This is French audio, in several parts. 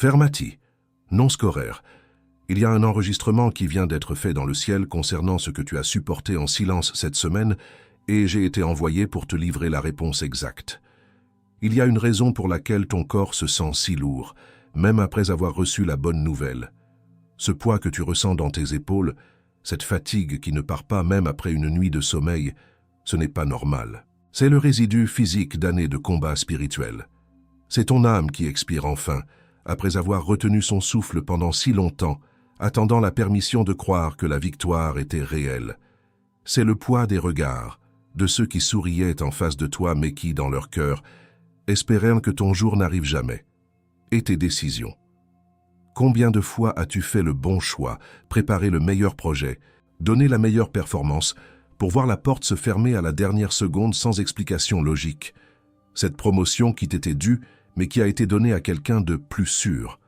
Fermati, non scorer. Il y a un enregistrement qui vient d'être fait dans le ciel concernant ce que tu as supporté en silence cette semaine et j'ai été envoyé pour te livrer la réponse exacte. Il y a une raison pour laquelle ton corps se sent si lourd, même après avoir reçu la bonne nouvelle. Ce poids que tu ressens dans tes épaules, cette fatigue qui ne part pas même après une nuit de sommeil, ce n'est pas normal. C'est le résidu physique d'années de combat spirituel. C'est ton âme qui expire enfin, après avoir retenu son souffle pendant si longtemps, attendant la permission de croire que la victoire était réelle. C'est le poids des regards, de ceux qui souriaient en face de toi mais qui, dans leur cœur, espérèrent que ton jour n'arrive jamais. Et tes décisions. Combien de fois as-tu fait le bon choix, préparé le meilleur projet, donné la meilleure performance, pour voir la porte se fermer à la dernière seconde sans explication logique? Cette promotion qui t'était due, mais qui a été donnée à quelqu'un de plus sûr.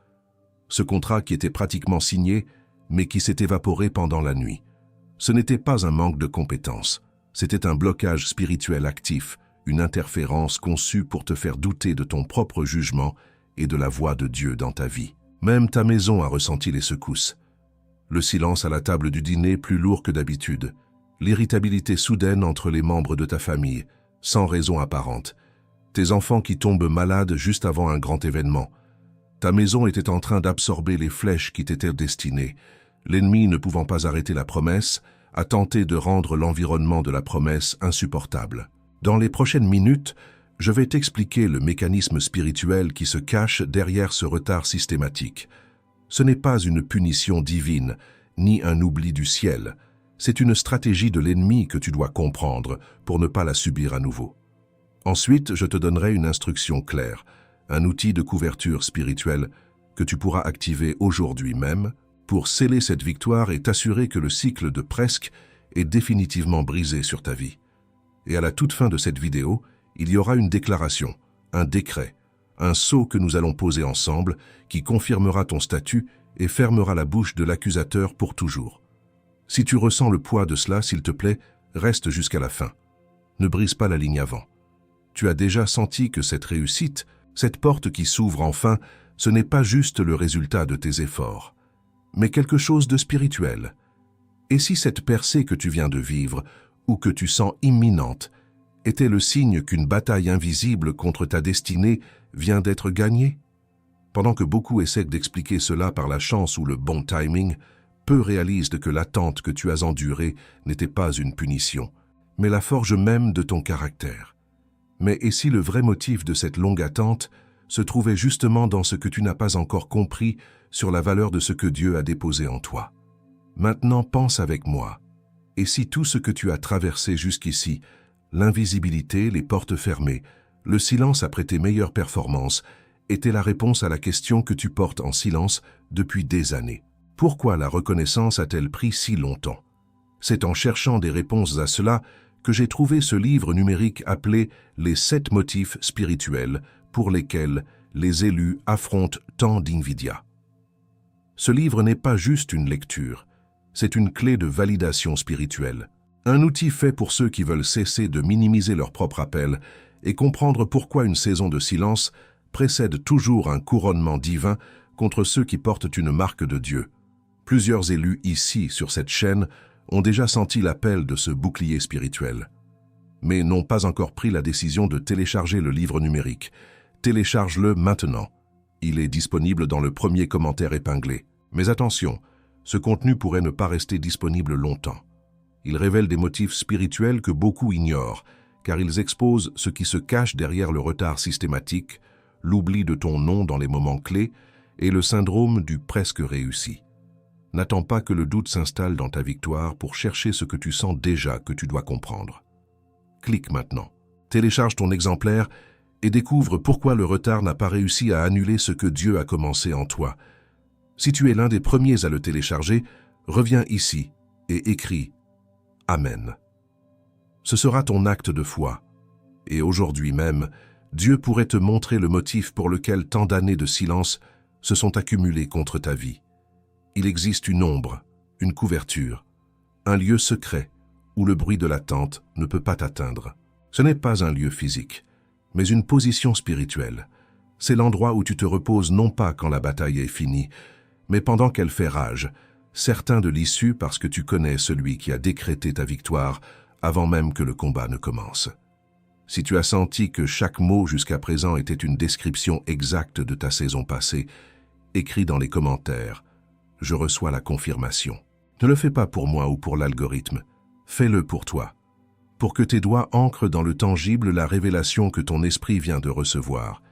Ce contrat qui était pratiquement signé, mais qui s'est évaporé pendant la nuit. Ce n'était pas un manque de compétences, c'était un blocage spirituel actif, une interférence conçue pour te faire douter de ton propre jugement et de la voix de Dieu dans ta vie. Même ta maison a ressenti les secousses. Le silence à la table du dîner plus lourd que d'habitude. L'irritabilité soudaine entre les membres de ta famille, sans raison apparente. Tes enfants qui tombent malades juste avant un grand événement. Ta maison était en train d'absorber les flèches qui t'étaient destinées. L'ennemi, ne pouvant pas arrêter la promesse, a tenté de rendre l'environnement de la promesse insupportable. Dans les prochaines minutes, je vais t'expliquer le mécanisme spirituel qui se cache derrière ce retard systématique. Ce n'est pas une punition divine, ni un oubli du ciel. C'est une stratégie de l'ennemi que tu dois comprendre pour ne pas la subir à nouveau. Ensuite, je te donnerai une instruction claire, un outil de couverture spirituelle que tu pourras activer aujourd'hui même pour sceller cette victoire et t'assurer que le cycle de presque est définitivement brisé sur ta vie. Et à la toute fin de cette vidéo, il y aura une déclaration, un décret, un sceau que nous allons poser ensemble qui confirmera ton statut et fermera la bouche de l'accusateur pour toujours. Si tu ressens le poids de cela, s'il te plaît, reste jusqu'à la fin. Ne brise pas la ligne avant. Tu as déjà senti que cette réussite, cette porte qui s'ouvre enfin, ce n'est pas juste le résultat de tes efforts, mais quelque chose de spirituel. Et si cette percée que tu viens de vivre, ou que tu sens imminente, était le signe qu'une bataille invisible contre ta destinée vient d'être gagnée? Pendant que beaucoup essaient d'expliquer cela par la chance ou le bon timing, peu réalisent que l'attente que tu as endurée n'était pas une punition, mais la forge même de ton caractère. Mais et si le vrai motif de cette longue attente se trouvait justement dans ce que tu n'as pas encore compris sur la valeur de ce que Dieu a déposé en toi? Maintenant, pense avec moi. Et si tout ce que tu as traversé jusqu'ici, l'invisibilité, les portes fermées, le silence après tes meilleures performances, était la réponse à la question que tu portes en silence depuis des années? Pourquoi la reconnaissance a-t-elle pris si longtemps? C'est en cherchant des réponses à cela que j'ai trouvé ce livre numérique appelé « Les 7 motifs spirituels pour lesquels les élus affrontent tant d'invidia ». Ce livre n'est pas juste une lecture, c'est une clé de validation spirituelle. Un outil fait pour ceux qui veulent cesser de minimiser leur propre appel et comprendre pourquoi une saison de silence précède toujours un couronnement divin contre ceux qui portent une marque de Dieu. Plusieurs élus ici, sur cette chaîne, ont déjà senti l'appel de ce bouclier spirituel, mais n'ont pas encore pris la décision de télécharger le livre numérique. Télécharge-le maintenant. Il est disponible dans le premier commentaire épinglé. Mais attention, ce contenu pourrait ne pas rester disponible longtemps. Il révèle des motifs spirituels que beaucoup ignorent, car ils exposent ce qui se cache derrière le retard systématique, l'oubli de ton nom dans les moments clés et le syndrome du presque réussi. N'attends pas que le doute s'installe dans ta victoire pour chercher ce que tu sens déjà que tu dois comprendre. Clique maintenant. Télécharge ton exemplaire et découvre pourquoi le retard n'a pas réussi à annuler ce que Dieu a commencé en toi. Si tu es l'un des premiers à le télécharger, reviens ici et écris « Amen ». Ce sera ton acte de foi. Et aujourd'hui même, Dieu pourrait te montrer le motif pour lequel tant d'années de silence se sont accumulées contre ta vie. Il existe une ombre, une couverture, un lieu secret où le bruit de l'attente ne peut pas t'atteindre. Ce n'est pas un lieu physique, mais une position spirituelle, C'est l'endroit où tu te reposes non pas quand la bataille est finie, mais pendant qu'elle fait rage, certain de l'issue parce que tu connais celui qui a décrété ta victoire avant même que le combat ne commence. Si tu as senti que chaque mot jusqu'à présent était une description exacte de ta saison passée, écris dans les commentaires. Je reçois la confirmation. Ne le fais pas pour moi ou pour l'algorithme. Fais-le pour toi. Pour que tes doigts ancrent dans le tangible la révélation que ton esprit vient de recevoir.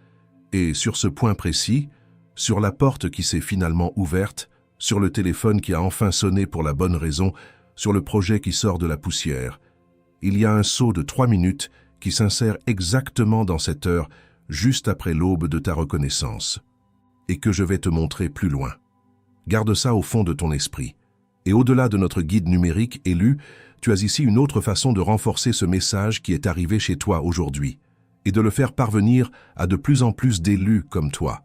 Et sur ce point précis, sur la porte qui s'est finalement ouverte, sur le téléphone qui a enfin sonné pour la bonne raison, sur le projet qui sort de la poussière, il y a un saut de 3 minutes qui s'insère exactement dans cette heure, juste après l'aube de ta reconnaissance, et que je vais te montrer plus loin. Garde ça au fond de ton esprit. Et au-delà de notre guide numérique élu, tu as ici une autre façon de renforcer ce message qui est arrivé chez toi aujourd'hui, et de le faire parvenir à de plus en plus d'élus comme toi.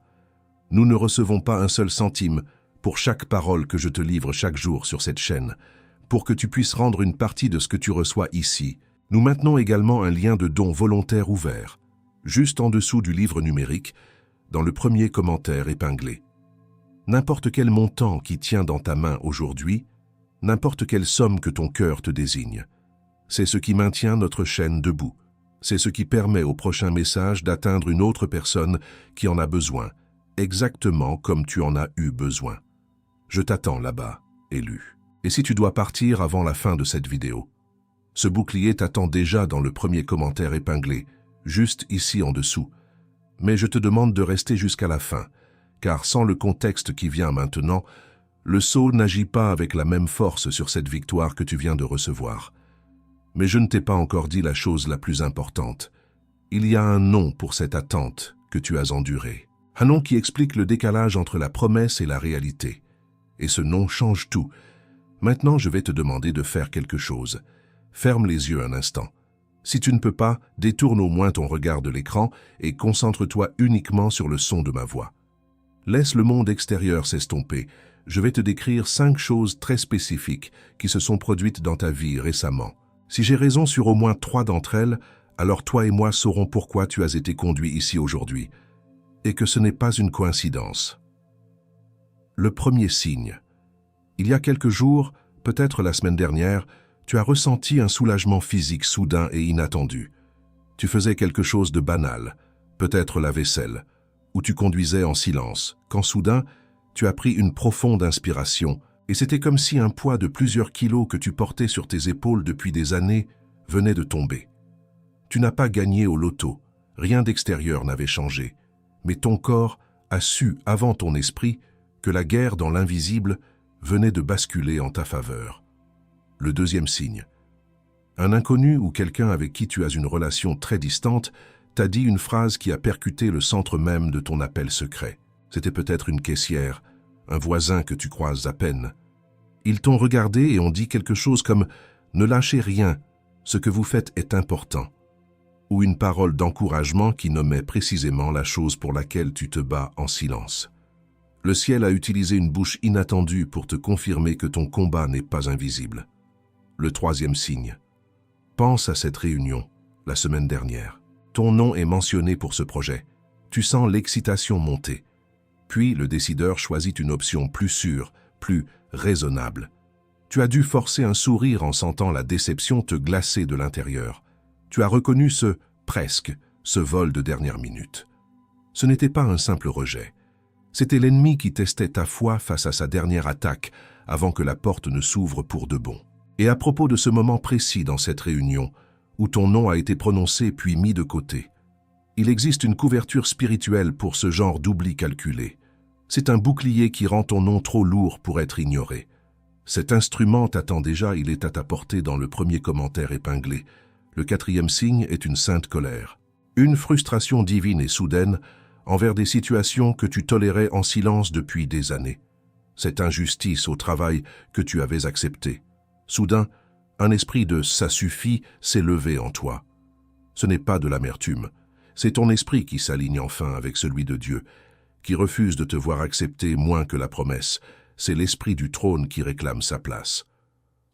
Nous ne recevons pas un seul centime pour chaque parole que je te livre chaque jour sur cette chaîne, pour que tu puisses rendre une partie de ce que tu reçois ici. Nous maintenons également un lien de don volontaire ouvert, juste en dessous du livre numérique, dans le premier commentaire épinglé. N'importe quel montant qui tient dans ta main aujourd'hui, n'importe quelle somme que ton cœur te désigne, c'est ce qui maintient notre chaîne debout. C'est ce qui permet au prochain message d'atteindre une autre personne qui en a besoin, exactement comme tu en as eu besoin. Je t'attends là-bas, élu. Et si tu dois partir avant la fin de cette vidéo, ce bouclier t'attend déjà dans le premier commentaire épinglé, juste ici en dessous. Mais je te demande de rester jusqu'à la fin, car sans le contexte qui vient maintenant, le sceau n'agit pas avec la même force sur cette victoire que tu viens de recevoir. Mais je ne t'ai pas encore dit la chose la plus importante. Il y a un nom pour cette attente que tu as endurée. Un nom qui explique le décalage entre la promesse et la réalité. Et ce nom change tout. Maintenant, je vais te demander de faire quelque chose. Ferme les yeux un instant. Si tu ne peux pas, détourne au moins ton regard de l'écran et concentre-toi uniquement sur le son de ma voix. Laisse le monde extérieur s'estomper. Je vais te décrire 5 choses très spécifiques qui se sont produites dans ta vie récemment. Si j'ai raison sur au moins 3 d'entre elles, alors toi et moi saurons pourquoi tu as été conduit ici aujourd'hui, et que ce n'est pas une coïncidence. Le premier signe. Il y a quelques jours, peut-être la semaine dernière, tu as ressenti un soulagement physique soudain et inattendu. Tu faisais quelque chose de banal, peut-être la vaisselle, ou tu conduisais en silence, quand soudain, tu as pris une profonde inspiration, et c'était comme si un poids de plusieurs kilos que tu portais sur tes épaules depuis des années venait de tomber. Tu n'as pas gagné au loto, rien d'extérieur n'avait changé, mais ton corps a su avant ton esprit que la guerre dans l'invisible venait de basculer en ta faveur. Le deuxième signe. Un inconnu ou quelqu'un avec qui tu as une relation très distante t'a dit une phrase qui a percuté le centre même de ton appel secret. C'était peut-être une caissière, un voisin que tu croises à peine. Ils t'ont regardé et ont dit quelque chose comme « Ne lâchez rien, ce que vous faites est important » ou une parole d'encouragement qui nommait précisément la chose pour laquelle tu te bats en silence. Le ciel a utilisé une bouche inattendue pour te confirmer que ton combat n'est pas invisible. Le troisième signe. Pense à cette réunion, la semaine dernière. Ton nom est mentionné pour ce projet. Tu sens l'excitation monter. Puis le décideur choisit une option plus sûre, plus raisonnable. Tu as dû forcer un sourire en sentant la déception te glacer de l'intérieur. Tu as reconnu ce « presque », ce vol de dernière minute. Ce n'était pas un simple rejet. C'était l'ennemi qui testait ta foi face à sa dernière attaque avant que la porte ne s'ouvre pour de bon. Et à propos de ce moment précis dans cette réunion, où ton nom a été prononcé puis mis de côté, il existe une couverture spirituelle pour ce genre d'oubli calculé. C'est un bouclier qui rend ton nom trop lourd pour être ignoré. Cet instrument t'attend déjà, il est à ta portée dans le premier commentaire épinglé. Le quatrième signe est une sainte colère. Une frustration divine et soudaine envers des situations que tu tolérais en silence depuis des années. Cette injustice au travail que tu avais acceptée. Soudain, un esprit de « ça suffit » s'est levé en toi. Ce n'est pas de l'amertume, c'est ton esprit qui s'aligne enfin avec celui de Dieu, qui refuse de te voir accepter moins que la promesse. C'est l'esprit du trône qui réclame sa place.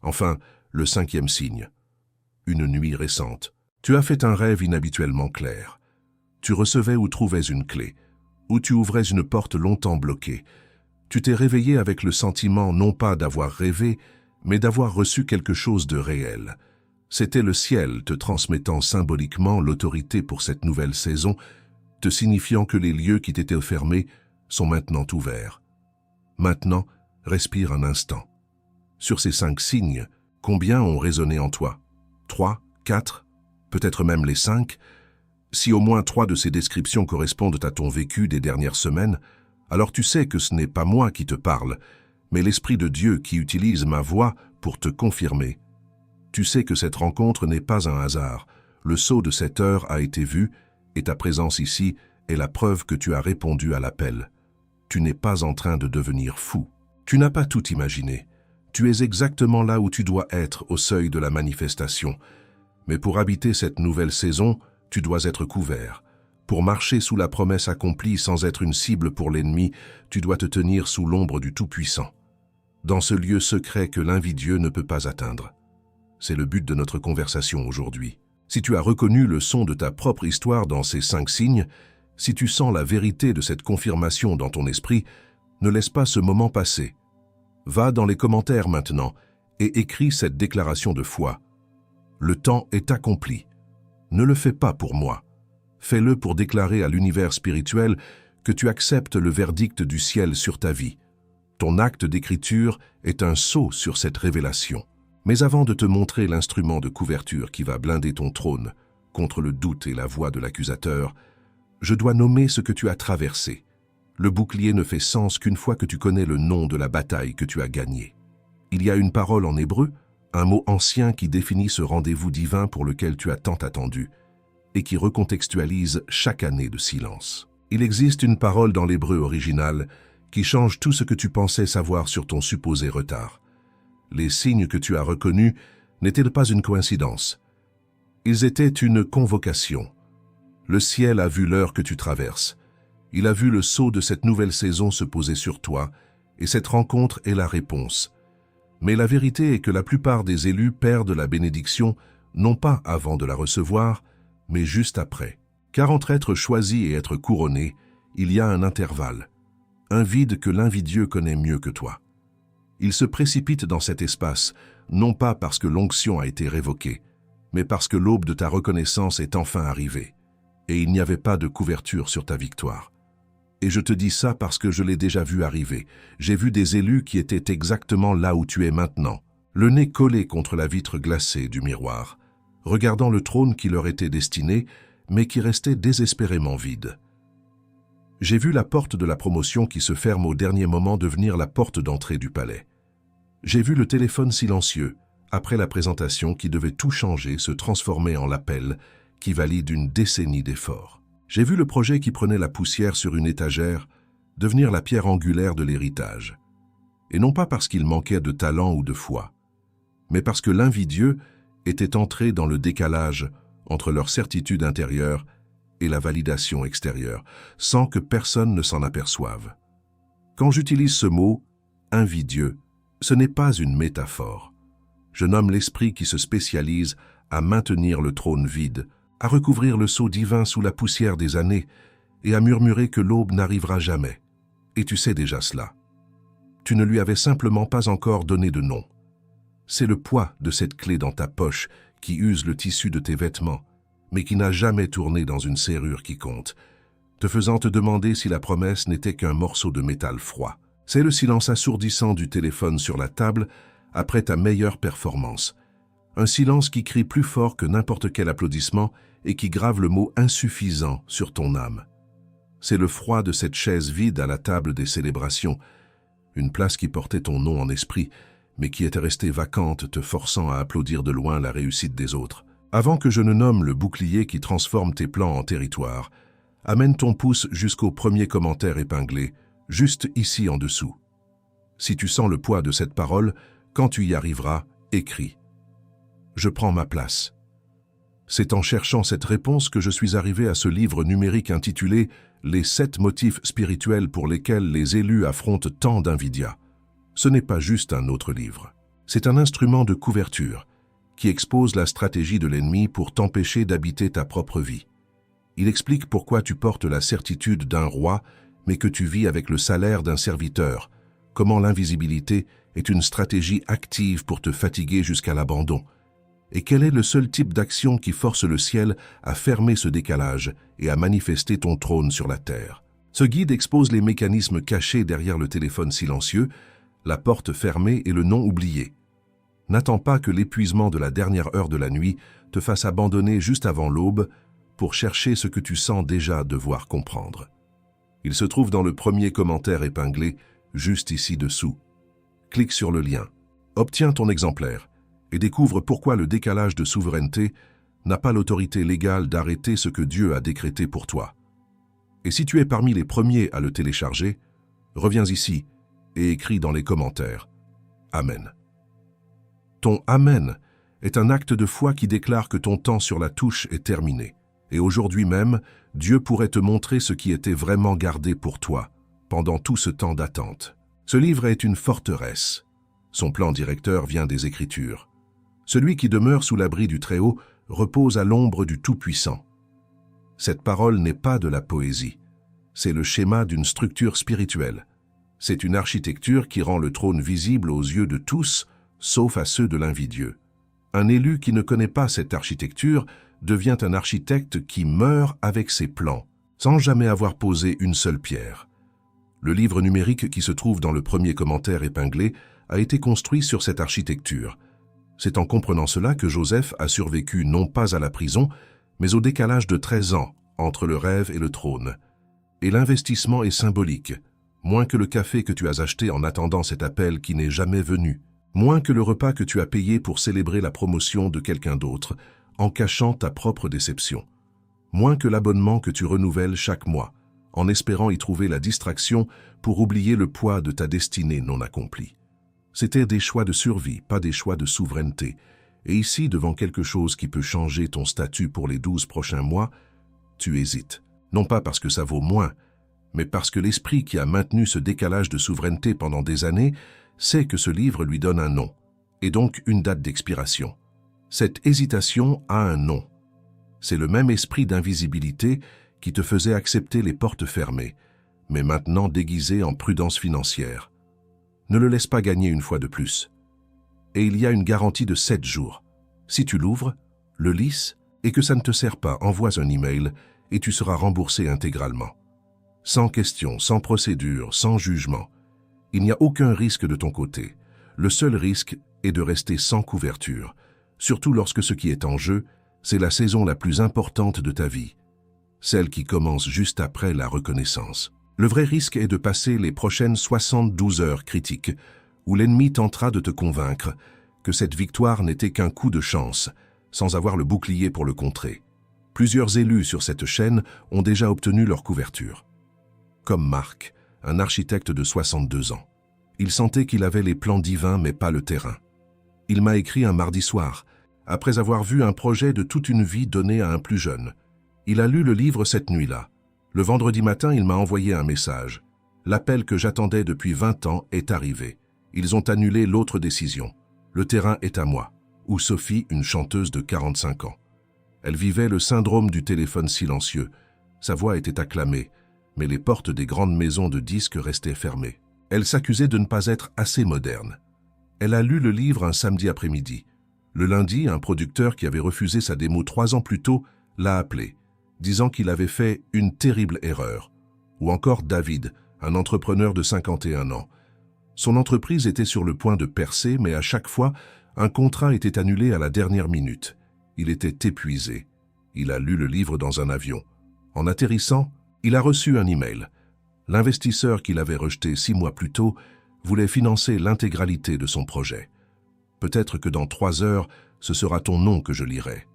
Enfin, le cinquième signe. Une nuit récente. Tu as fait un rêve inhabituellement clair. Tu recevais ou trouvais une clé, où tu ouvrais une porte longtemps bloquée. Tu t'es réveillé avec le sentiment non pas d'avoir rêvé, mais d'avoir reçu quelque chose de réel. C'était le ciel te transmettant symboliquement l'autorité pour cette nouvelle saison, te signifiant que les lieux qui t'étaient fermés sont maintenant ouverts. Maintenant, respire un instant. Sur ces 5 signes, combien ont résonné en toi? 3, 4, peut-être même les 5? Si au moins 3 de ces descriptions correspondent à ton vécu des dernières semaines, alors tu sais que ce n'est pas moi qui te parle, mais l'Esprit de Dieu qui utilise ma voix pour te confirmer. Tu sais que cette rencontre n'est pas un hasard. Le sceau de cette heure a été vu, et ta présence ici est la preuve que tu as répondu à l'appel. Tu n'es pas en train de devenir fou. Tu n'as pas tout imaginé. Tu es exactement là où tu dois être au seuil de la manifestation. Mais pour habiter cette nouvelle saison, tu dois être couvert. Pour marcher sous la promesse accomplie sans être une cible pour l'ennemi, tu dois te tenir sous l'ombre du Tout-Puissant. Dans ce lieu secret que l'invidieux ne peut pas atteindre. C'est le but de notre conversation aujourd'hui. Si tu as reconnu le son de ta propre histoire dans ces 5 signes, si tu sens la vérité de cette confirmation dans ton esprit, ne laisse pas ce moment passer. Va dans les commentaires maintenant et écris cette déclaration de foi. Le temps est accompli. Ne le fais pas pour moi. Fais-le pour déclarer à l'univers spirituel que tu acceptes le verdict du ciel sur ta vie. Ton acte d'écriture est un sceau sur cette révélation. Mais avant de te montrer l'instrument de couverture qui va blinder ton trône contre le doute et la voix de l'accusateur, je dois nommer ce que tu as traversé. Le bouclier ne fait sens qu'une fois que tu connais le nom de la bataille que tu as gagnée. Il y a une parole en hébreu, un mot ancien qui définit ce rendez-vous divin pour lequel tu as tant attendu et qui recontextualise chaque année de silence. Il existe une parole dans l'hébreu original qui change tout ce que tu pensais savoir sur ton supposé retard. Les signes que tu as reconnus n'étaient pas une coïncidence. Ils étaient une convocation. Le ciel a vu l'heure que tu traverses. Il a vu le sceau de cette nouvelle saison se poser sur toi, et cette rencontre est la réponse. Mais la vérité est que la plupart des élus perdent la bénédiction, non pas avant de la recevoir, mais juste après. Car entre être choisi et être couronné, il y a un intervalle, un vide que l'invidieux connaît mieux que toi. Il se précipite dans cet espace, non pas parce que l'onction a été révoquée, mais parce que l'aube de ta reconnaissance est enfin arrivée, et il n'y avait pas de couverture sur ta victoire. Et je te dis ça parce que je l'ai déjà vu arriver. J'ai vu des élus qui étaient exactement là où tu es maintenant, le nez collé contre la vitre glacée du miroir, regardant le trône qui leur était destiné, mais qui restait désespérément vide. J'ai vu la porte de la promotion qui se ferme au dernier moment devenir la porte d'entrée du palais. J'ai vu le téléphone silencieux, après la présentation qui devait tout changer, se transformer en l'appel qui valide une décennie d'efforts. J'ai vu le projet qui prenait la poussière sur une étagère devenir la pierre angulaire de l'héritage. Et non pas parce qu'il manquait de talent ou de foi, mais parce que l'invidieux était entré dans le décalage entre leur certitude intérieure et la validation extérieure, sans que personne ne s'en aperçoive. Quand j'utilise ce mot « invidieux », ce n'est pas une métaphore. Je nomme l'esprit qui se spécialise à maintenir le trône vide, à recouvrir le sceau divin sous la poussière des années et à murmurer que l'aube n'arrivera jamais. Et tu sais déjà cela. Tu ne lui avais simplement pas encore donné de nom. C'est le poids de cette clé dans ta poche qui use le tissu de tes vêtements, mais qui n'a jamais tourné dans une serrure qui compte, te faisant te demander si la promesse n'était qu'un morceau de métal froid. C'est le silence assourdissant du téléphone sur la table après ta meilleure performance. Un silence qui crie plus fort que n'importe quel applaudissement et qui grave le mot insuffisant sur ton âme. C'est le froid de cette chaise vide à la table des célébrations, une place qui portait ton nom en esprit, mais qui était restée vacante, te forçant à applaudir de loin la réussite des autres. Avant que je ne nomme le bouclier qui transforme tes plans en territoire, amène ton pouce jusqu'au premier commentaire épinglé, juste ici en dessous. Si tu sens le poids de cette parole, quand tu y arriveras, écris. Je prends ma place. C'est en cherchant cette réponse que je suis arrivé à ce livre numérique intitulé « Les 7 motifs spirituels pour lesquels les élus affrontent tant d'invidia ». Ce n'est pas juste un autre livre. C'est un instrument de couverture qui expose la stratégie de l'ennemi pour t'empêcher d'habiter ta propre vie. Il explique pourquoi tu portes la certitude d'un roi, mais que tu vis avec le salaire d'un serviteur, comment l'invisibilité est une stratégie active pour te fatiguer jusqu'à l'abandon, et quel est le seul type d'action qui force le ciel à fermer ce décalage et à manifester ton trône sur la terre. Ce guide expose les mécanismes cachés derrière le téléphone silencieux, la porte fermée et le nom oublié. N'attends pas que l'épuisement de la dernière heure de la nuit te fasse abandonner juste avant l'aube pour chercher ce que tu sens déjà devoir comprendre. Il se trouve dans le premier commentaire épinglé, juste ici dessous. Clique sur le lien, obtiens ton exemplaire et découvre pourquoi le décalage de souveraineté n'a pas l'autorité légale d'arrêter ce que Dieu a décrété pour toi. Et si tu es parmi les premiers à le télécharger, reviens ici et écris dans les commentaires « Amen ». Ton « Amen » est un acte de foi qui déclare que ton temps sur la touche est terminé. Et aujourd'hui même, Dieu pourrait te montrer ce qui était vraiment gardé pour toi pendant tout ce temps d'attente. Ce livre est une forteresse. Son plan directeur vient des Écritures. Celui qui demeure sous l'abri du Très-Haut repose à l'ombre du Tout-Puissant. Cette parole n'est pas de la poésie. C'est le schéma d'une structure spirituelle. C'est une architecture qui rend le trône visible aux yeux de tous, sauf à ceux de l'invidieux. Un élu qui ne connaît pas cette architecture devient un architecte qui meurt avec ses plans, sans jamais avoir posé une seule pierre. Le livre numérique qui se trouve dans le premier commentaire épinglé a été construit sur cette architecture. C'est en comprenant cela que Joseph a survécu non pas à la prison, mais au décalage de 13 ans entre le rêve et le trône. Et l'investissement est symbolique, moins que le café que tu as acheté en attendant cet appel qui n'est jamais venu, moins que le repas que tu as payé pour célébrer la promotion de quelqu'un d'autre, en cachant ta propre déception, moins que l'abonnement que tu renouvelles chaque mois, en espérant y trouver la distraction pour oublier le poids de ta destinée non accomplie. C'était des choix de survie, pas des choix de souveraineté. Et ici, devant quelque chose qui peut changer ton statut pour les 12 prochains mois, tu hésites. Non pas parce que ça vaut moins, mais parce que l'esprit qui a maintenu ce décalage de souveraineté pendant des années sait que ce livre lui donne un nom, et donc une date d'expiration. Cette hésitation a un nom. C'est le même esprit d'invisibilité qui te faisait accepter les portes fermées, mais maintenant déguisé en prudence financière. Ne le laisse pas gagner une fois de plus. Et il y a une garantie de 7 jours. Si tu l'ouvres, le lisses, et que ça ne te sert pas, envoie un email et tu seras remboursé intégralement. Sans question, sans procédure, sans jugement. Il n'y a aucun risque de ton côté. Le seul risque est de rester sans couverture, surtout lorsque ce qui est en jeu, c'est la saison la plus importante de ta vie, celle qui commence juste après la reconnaissance. Le vrai risque est de passer les prochaines 72 heures critiques, où l'ennemi tentera de te convaincre que cette victoire n'était qu'un coup de chance, sans avoir le bouclier pour le contrer. Plusieurs élus sur cette chaîne ont déjà obtenu leur couverture. Comme Marc, un architecte de 62 ans. Il sentait qu'il avait les plans divins mais pas le terrain. Il m'a écrit un mardi soir, après avoir vu un projet de toute une vie donné à un plus jeune. Il a lu le livre cette nuit-là. Le vendredi matin, il m'a envoyé un message. L'appel que j'attendais depuis 20 ans est arrivé. Ils ont annulé l'autre décision. Le terrain est à moi. Ou Sophie, une chanteuse de 45 ans. Elle vivait le syndrome du téléphone silencieux. Sa voix était acclamée, mais les portes des grandes maisons de disques restaient fermées. Elle s'accusait de ne pas être assez moderne. Elle a lu le livre un samedi après-midi. Le lundi, un producteur qui avait refusé sa démo 3 ans plus tôt l'a appelé, disant qu'il avait fait une terrible erreur. Ou encore David, un entrepreneur de 51 ans. Son entreprise était sur le point de percer, mais à chaque fois, un contrat était annulé à la dernière minute. Il était épuisé. Il a lu le livre dans un avion. En atterrissant, il a reçu un email. L'investisseur qu'il avait rejeté 6 mois plus tôt voulait financer l'intégralité de son projet. Peut-être que dans 3 heures, ce sera ton nom que je lirai.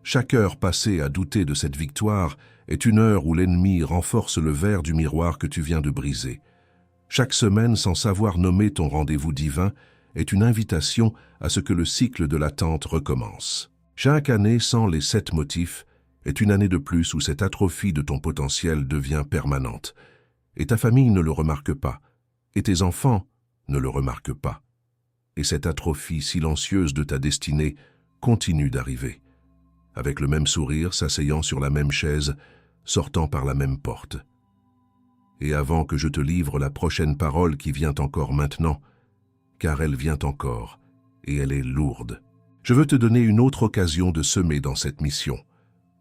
Chaque heure passée à douter de cette victoire est une heure où l'ennemi renforce le verre du miroir que tu viens de briser. Chaque semaine sans savoir nommer ton rendez-vous divin est une invitation à ce que le cycle de l'attente recommence. Chaque année sans les 7 motifs est une année de plus où cette atrophie de ton potentiel devient permanente. Et ta famille ne le remarque pas, et tes enfants ne le remarquent pas. Et cette atrophie silencieuse de ta destinée continue d'arriver. avec le même sourire, s'asseyant sur la même chaise, sortant par la même porte. Et avant que je te livre la prochaine parole qui vient encore maintenant, car elle vient encore, et elle est lourde, je veux te donner une autre occasion de semer dans cette mission.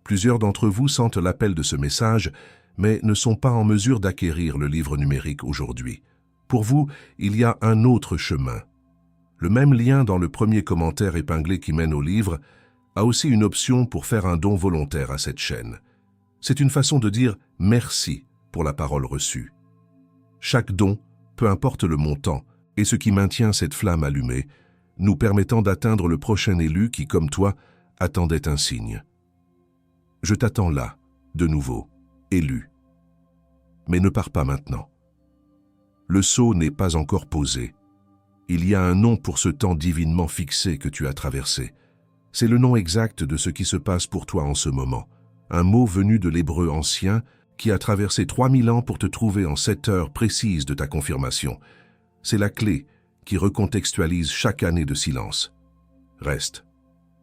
Plusieurs d'entre vous sentent l'appel de ce message, mais ne sont pas en mesure d'acquérir le livre numérique aujourd'hui. Pour vous, il y a un autre chemin. Le même lien dans le premier commentaire épinglé qui mène au livre a aussi une option pour faire un don volontaire à cette chaîne. C'est une façon de dire merci pour la parole reçue. Chaque don, peu importe le montant, est ce qui maintient cette flamme allumée, nous permettant d'atteindre le prochain élu qui, comme toi, attendait un signe. Je t'attends là, de nouveau, élu. Mais ne pars pas maintenant. Le sceau n'est pas encore posé. Il y a un nom pour ce temps divinement fixé que tu as traversé. C'est le nom exact de ce qui se passe pour toi en ce moment. Un mot venu de l'hébreu ancien qui a traversé 3000 ans pour te trouver en cette heure précise de ta confirmation. C'est la clé qui recontextualise chaque année de silence. Reste.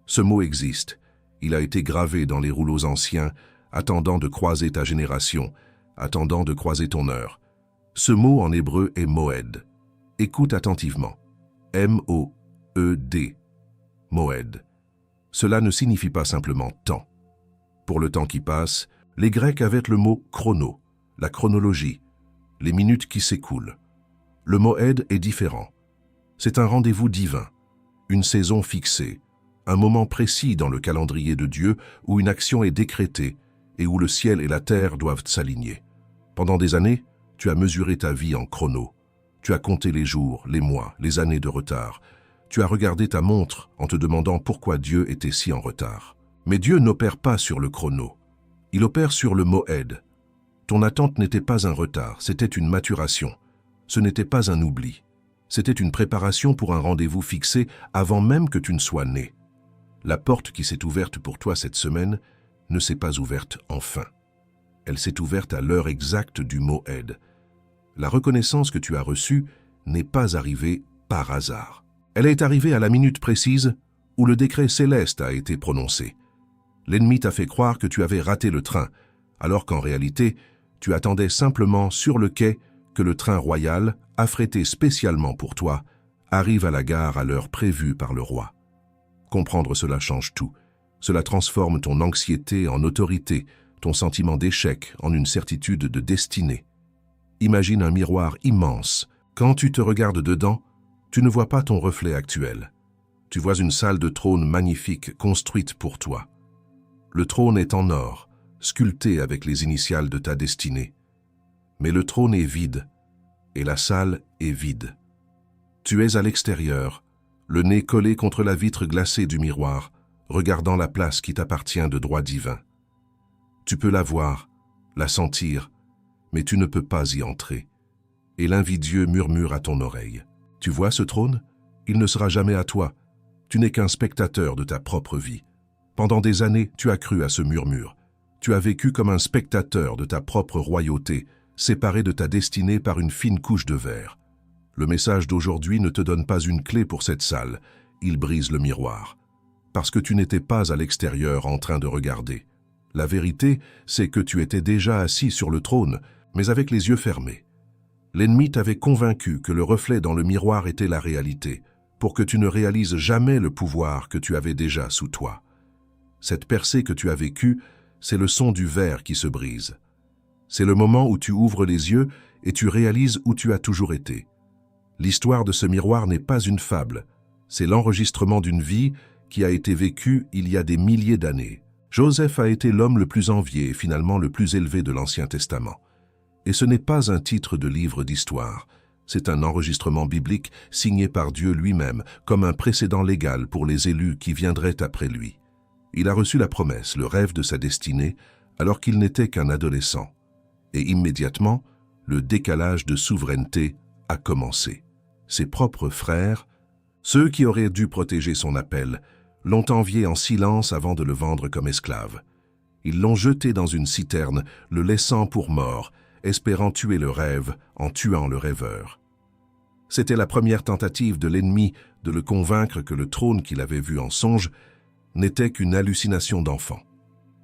Ce mot existe. Il a été gravé dans les rouleaux anciens, attendant de croiser ta génération, attendant de croiser ton heure. Ce mot en hébreu est moed. Écoute attentivement. M-O-E-D. Moed. Cela ne signifie pas simplement temps. Pour le temps qui passe, les Grecs avaient le mot chrono, la chronologie, les minutes qui s'écoulent. Le moed est différent. C'est un rendez-vous divin, une saison fixée, un moment précis dans le calendrier de Dieu où une action est décrétée et où le ciel et la terre doivent s'aligner. Pendant des années, tu as mesuré ta vie en chrono. Tu as compté les jours, les mois, les années de retard. Tu as regardé ta montre en te demandant pourquoi Dieu était si en retard. Mais Dieu n'opère pas sur le chrono. Il opère sur le moed. Ton attente n'était pas un retard, c'était une maturation. Ce n'était pas un oubli. C'était une préparation pour un rendez-vous fixé avant même que tu ne sois né. La porte qui s'est ouverte pour toi cette semaine ne s'est pas ouverte enfin. Elle s'est ouverte à l'heure exacte du moed. La reconnaissance que tu as reçue n'est pas arrivée par hasard. Elle est arrivée à la minute précise où le décret céleste a été prononcé. L'ennemi t'a fait croire que tu avais raté le train, alors qu'en réalité, tu attendais simplement sur le quai que le train royal, affrété spécialement pour toi, arrive à la gare à l'heure prévue par le roi. Comprendre cela change tout. Cela transforme ton anxiété en autorité, ton sentiment d'échec en une certitude de destinée. Imagine un miroir immense. Quand tu te regardes dedans, tu ne vois pas ton reflet actuel. Tu vois une salle de trône magnifique construite pour toi. Le trône est en or, sculpté avec les initiales de ta destinée. Mais le trône est vide, et la salle est vide. Tu es à l'extérieur, le nez collé contre la vitre glacée du miroir, regardant la place qui t'appartient de droit divin. Tu peux la voir, la sentir, mais tu ne peux pas y entrer. Et l'invidieux murmure à ton oreille. Tu vois ce trône? Il ne sera jamais à toi. Tu n'es qu'un spectateur de ta propre vie. Pendant des années, tu as cru à ce murmure. Tu as vécu comme un spectateur de ta propre royauté, séparé de ta destinée par une fine couche de verre. Le message d'aujourd'hui ne te donne pas une clé pour cette salle. Il brise le miroir. Parce que tu n'étais pas à l'extérieur en train de regarder. La vérité, c'est que tu étais déjà assis sur le trône, mais avec les yeux fermés. L'ennemi t'avait convaincu que le reflet dans le miroir était la réalité, pour que tu ne réalises jamais le pouvoir que tu avais déjà sous toi. Cette percée que tu as vécue, c'est le son du verre qui se brise. C'est le moment où tu ouvres les yeux et tu réalises où tu as toujours été. L'histoire de ce miroir n'est pas une fable, c'est l'enregistrement d'une vie qui a été vécue il y a des milliers d'années. Joseph a été l'homme le plus envié et finalement le plus élevé de l'Ancien Testament. Et ce n'est pas un titre de livre d'histoire, c'est un enregistrement biblique signé par Dieu lui-même comme un précédent légal pour les élus qui viendraient après lui. Il a reçu la promesse, le rêve de sa destinée, alors qu'il n'était qu'un adolescent. Et immédiatement, le décalage de souveraineté a commencé. Ses propres frères, ceux qui auraient dû protéger son appel, l'ont envié en silence avant de le vendre comme esclave. Ils l'ont jeté dans une citerne, le laissant pour mort, espérant tuer le rêve en tuant le rêveur. C'était la première tentative de l'ennemi de le convaincre que le trône qu'il avait vu en songe n'était qu'une hallucination d'enfant.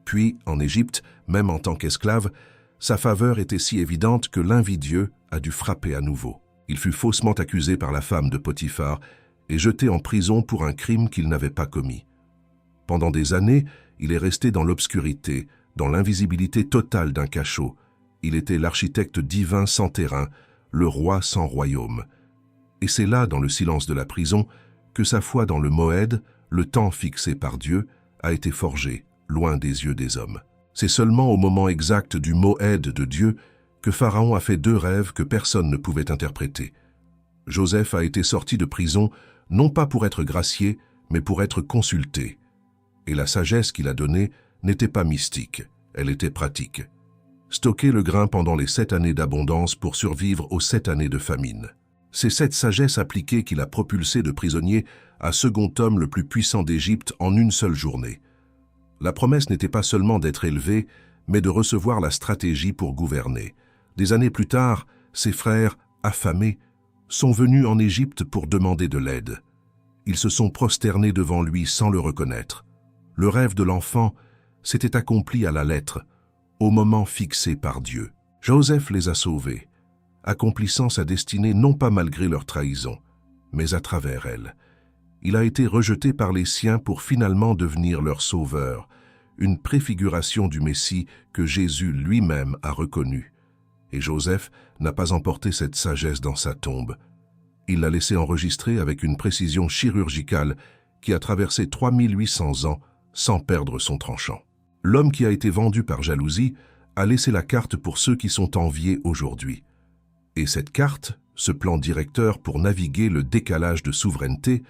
Puis, en Égypte, même en tant qu'esclave, sa faveur était si évidente que l'invidieux a dû frapper à nouveau. Il fut faussement accusé par la femme de Potiphar et jeté en prison pour un crime qu'il n'avait pas commis. Pendant des années, il est resté dans l'obscurité, dans l'invisibilité totale d'un cachot. Il était l'architecte divin sans terrain, le roi sans royaume. Et c'est là, dans le silence de la prison, que sa foi dans le Moed, le temps fixé par Dieu, a été forgée, loin des yeux des hommes. C'est seulement au moment exact du Moed de Dieu que Pharaon a fait 2 rêves que personne ne pouvait interpréter. Joseph a été sorti de prison, non pas pour être gracié, mais pour être consulté. Et la sagesse qu'il a donnée n'était pas mystique, elle était pratique. Stocker le grain pendant les 7 années d'abondance pour survivre aux 7 années de famine. C'est cette sagesse appliquée qui l'a propulsé de prisonnier à second homme le plus puissant d'Égypte en une seule journée. La promesse n'était pas seulement d'être élevé, mais de recevoir la stratégie pour gouverner. Des années plus tard, ses frères, affamés, sont venus en Égypte pour demander de l'aide. Ils se sont prosternés devant lui sans le reconnaître. Le rêve de l'enfant s'était accompli à la lettre, au moment fixé par Dieu. Joseph les a sauvés, accomplissant sa destinée non pas malgré leur trahison, mais à travers elle. Il a été rejeté par les siens pour finalement devenir leur sauveur, une préfiguration du Messie que Jésus lui-même a reconnu. Et Joseph n'a pas emporté cette sagesse dans sa tombe. Il l'a laissée enregistrer avec une précision chirurgicale qui a traversé 3800 ans sans perdre son tranchant. L'homme qui a été vendu par jalousie a laissé la carte pour ceux qui sont enviés aujourd'hui. Et cette carte, ce plan directeur pour naviguer le décalage de souveraineté,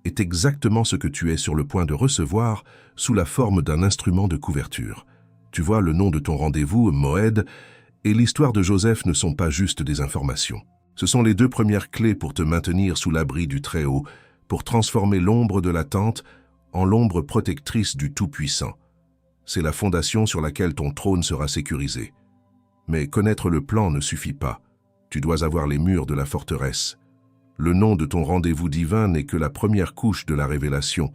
est exactement ce que tu es sur le point de recevoir sous la forme d'un instrument de couverture. Tu vois, le nom de ton rendez-vous, Moed, et l'histoire de Joseph ne sont pas juste des informations. Ce sont les 2 premières clés pour te maintenir sous l'abri du Très-Haut, pour transformer l'ombre de la tente en l'ombre protectrice du Tout-Puissant. C'est la fondation sur laquelle ton trône sera sécurisé. Mais connaître le plan ne suffit pas. Tu dois avoir les murs de la forteresse. Le nom de ton rendez-vous divin n'est que la première couche de la révélation.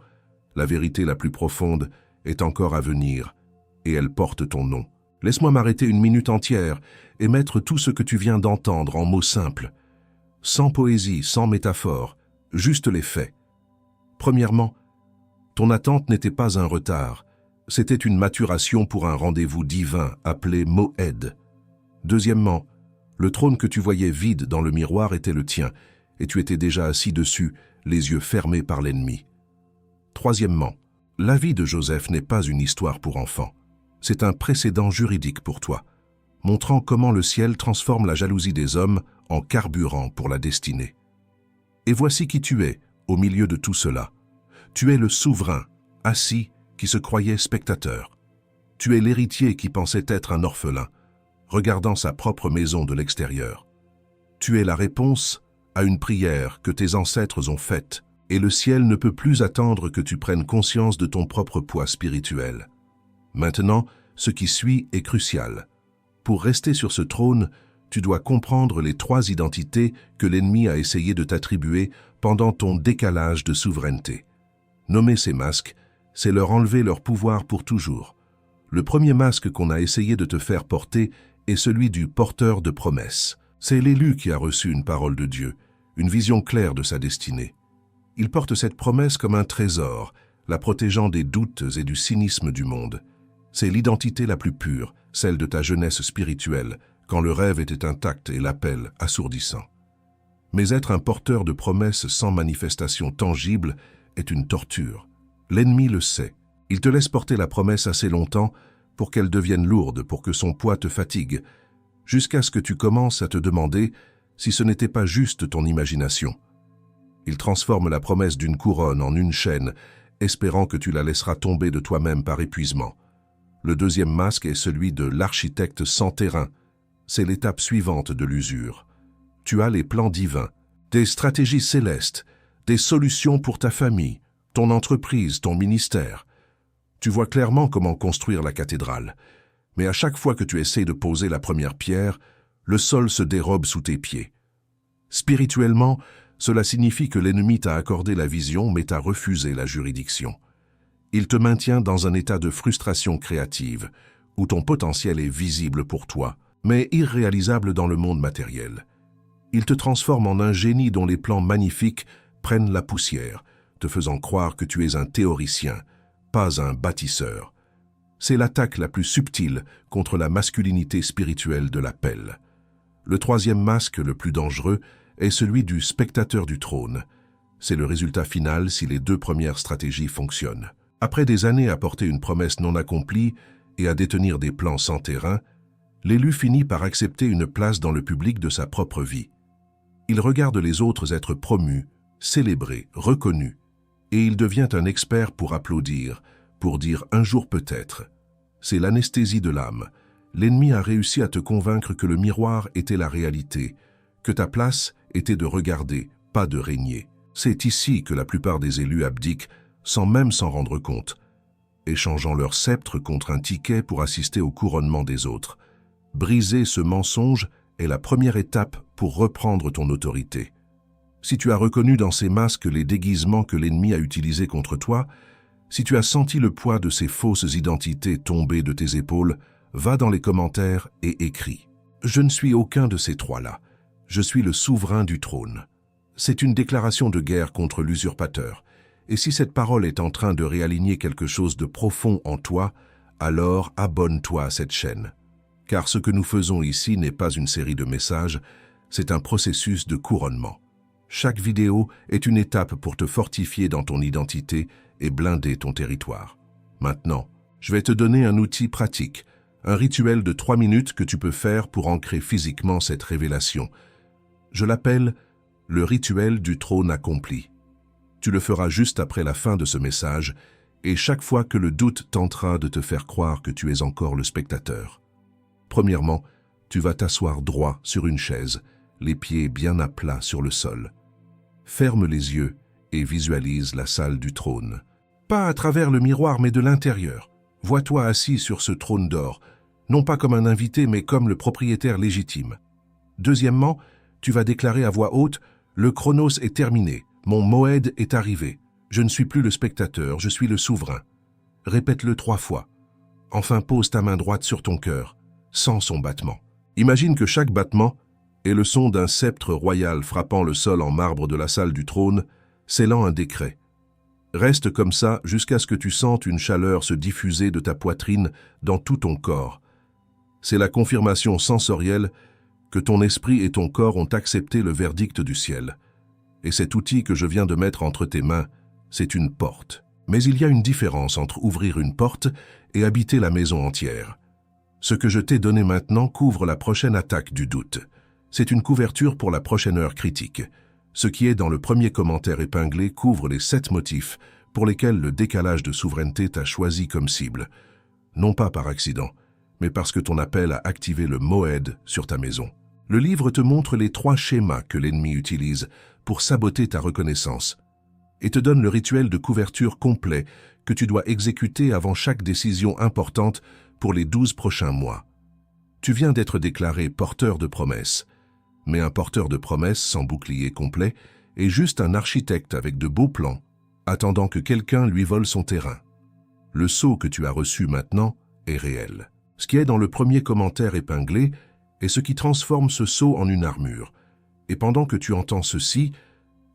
La vérité la plus profonde est encore à venir, et elle porte ton nom. Laisse-moi m'arrêter 1 minute entière et mettre tout ce que tu viens d'entendre en mots simples. Sans poésie, sans métaphore, juste les faits. Premièrement, ton attente n'était pas un retard, c'était une maturation pour un rendez-vous divin appelé Moed. Deuxièmement, le trône que tu voyais vide dans le miroir était le tien, et tu étais déjà assis dessus, les yeux fermés par l'ennemi. Troisièmement, la vie de Joseph n'est pas une histoire pour enfants. C'est un précédent juridique pour toi, montrant comment le ciel transforme la jalousie des hommes en carburant pour la destinée. Et voici qui tu es, au milieu de tout cela. Tu es le souverain, assis, qui se croyait spectateur. Tu es l'héritier qui pensait être un orphelin, regardant sa propre maison de l'extérieur. Tu es la réponse à une prière que tes ancêtres ont faite, et le ciel ne peut plus attendre que tu prennes conscience de ton propre poids spirituel. Maintenant, ce qui suit est crucial. Pour rester sur ce trône, tu dois comprendre les 3 identités que l'ennemi a essayé de t'attribuer pendant ton décalage de souveraineté. Nommer ces masques, c'est leur enlever leur pouvoir pour toujours. Le premier masque qu'on a essayé de te faire porter est celui du porteur de promesses. C'est l'élu qui a reçu une parole de Dieu, une vision claire de sa destinée. Il porte cette promesse comme un trésor, la protégeant des doutes et du cynisme du monde. C'est l'identité la plus pure, celle de ta jeunesse spirituelle, quand le rêve était intact et l'appel assourdissant. Mais être un porteur de promesses sans manifestation tangible est une torture. L'ennemi le sait. Il te laisse porter la promesse assez longtemps pour qu'elle devienne lourde, pour que son poids te fatigue, jusqu'à ce que tu commences à te demander si ce n'était pas juste ton imagination. Il transforme la promesse d'une couronne en une chaîne, espérant que tu la laisseras tomber de toi-même par épuisement. Le deuxième masque est celui de l'architecte sans terrain. C'est l'étape suivante de l'usure. Tu as les plans divins, des stratégies célestes, des solutions pour ta famille, ton entreprise, ton ministère. Tu vois clairement comment construire la cathédrale. Mais à chaque fois que tu essaies de poser la première pierre, le sol se dérobe sous tes pieds. Spirituellement, cela signifie que l'ennemi t'a accordé la vision mais t'a refusé la juridiction. Il te maintient dans un état de frustration créative, où ton potentiel est visible pour toi, mais irréalisable dans le monde matériel. Il te transforme en un génie dont les plans magnifiques prennent la poussière, te faisant croire que tu es un théoricien, pas un bâtisseur. C'est l'attaque la plus subtile contre la masculinité spirituelle de l'appel. Le troisième masque, le plus dangereux, est celui du spectateur du trône. C'est le résultat final si les deux premières stratégies fonctionnent. Après des années à porter une promesse non accomplie et à détenir des plans sans terrain, l'élu finit par accepter une place dans le public de sa propre vie. Il regarde les autres être promus, célébrés, reconnus, et il devient un expert pour applaudir, pour dire un jour peut-être. C'est l'anesthésie de l'âme. L'ennemi a réussi à te convaincre que le miroir était la réalité, que ta place était de regarder, pas de régner. C'est ici que la plupart des élus abdiquent sans même s'en rendre compte, échangeant leur sceptre contre un ticket pour assister au couronnement des autres. Briser ce mensonge est la première étape pour reprendre ton autorité. Si tu as reconnu dans ces masques les déguisements que l'ennemi a utilisés contre toi, si tu as senti le poids de ces fausses identités tomber de tes épaules, va dans les commentaires et écris. Je ne suis aucun de ces trois-là. Je suis le souverain du trône. C'est une déclaration de guerre contre l'usurpateur. Et si cette parole est en train de réaligner quelque chose de profond en toi, alors abonne-toi à cette chaîne. Car ce que nous faisons ici n'est pas une série de messages, c'est un processus de couronnement. Chaque vidéo est une étape pour te fortifier dans ton identité et blinder ton territoire. Maintenant, je vais te donner un outil pratique, un rituel de 3 minutes que tu peux faire pour ancrer physiquement cette révélation. Je l'appelle le rituel du trône accompli. Tu le feras juste après la fin de ce message et chaque fois que le doute tentera de te faire croire que tu es encore le spectateur. Premièrement, tu vas t'asseoir droit sur une chaise, les pieds bien à plat sur le sol. Ferme les yeux et visualise la salle du trône. Pas à travers le miroir, mais de l'intérieur. Vois-toi assis sur ce trône d'or, non pas comme un invité, mais comme le propriétaire légitime. Deuxièmement, tu vas déclarer à voix haute « Le chronos est terminé, mon moed est arrivé. Je ne suis plus le spectateur, je suis le souverain. » Répète-le 3 fois. Enfin, pose ta main droite sur ton cœur, sans son battement. Imagine que chaque battement est le son d'un sceptre royal frappant le sol en marbre de la salle du trône, scellant un décret. Reste comme ça jusqu'à ce que tu sentes une chaleur se diffuser de ta poitrine dans tout ton corps. C'est la confirmation sensorielle que ton esprit et ton corps ont accepté le verdict du ciel. Et cet outil que je viens de mettre entre tes mains, c'est une porte. Mais il y a une différence entre ouvrir une porte et habiter la maison entière. Ce que je t'ai donné maintenant couvre la prochaine attaque du doute. C'est une couverture pour la prochaine heure critique. Ce qui est dans le premier commentaire épinglé couvre les 7 motifs pour lesquels le décalage de souveraineté t'a choisi comme cible. Non pas par accident, mais parce que ton appel a activé le moed sur ta maison. Le livre te montre les 3 schémas que l'ennemi utilise pour saboter ta reconnaissance et te donne le rituel de couverture complet que tu dois exécuter avant chaque décision importante pour les 12 prochains mois. Tu viens d'être déclaré porteur de promesses, mais un porteur de promesses sans bouclier complet est juste un architecte avec de beaux plans, attendant que quelqu'un lui vole son terrain. Le sceau que tu as reçu maintenant est réel. Ce qui est dans le premier commentaire épinglé est ce qui transforme ce sceau en une armure. Et pendant que tu entends ceci,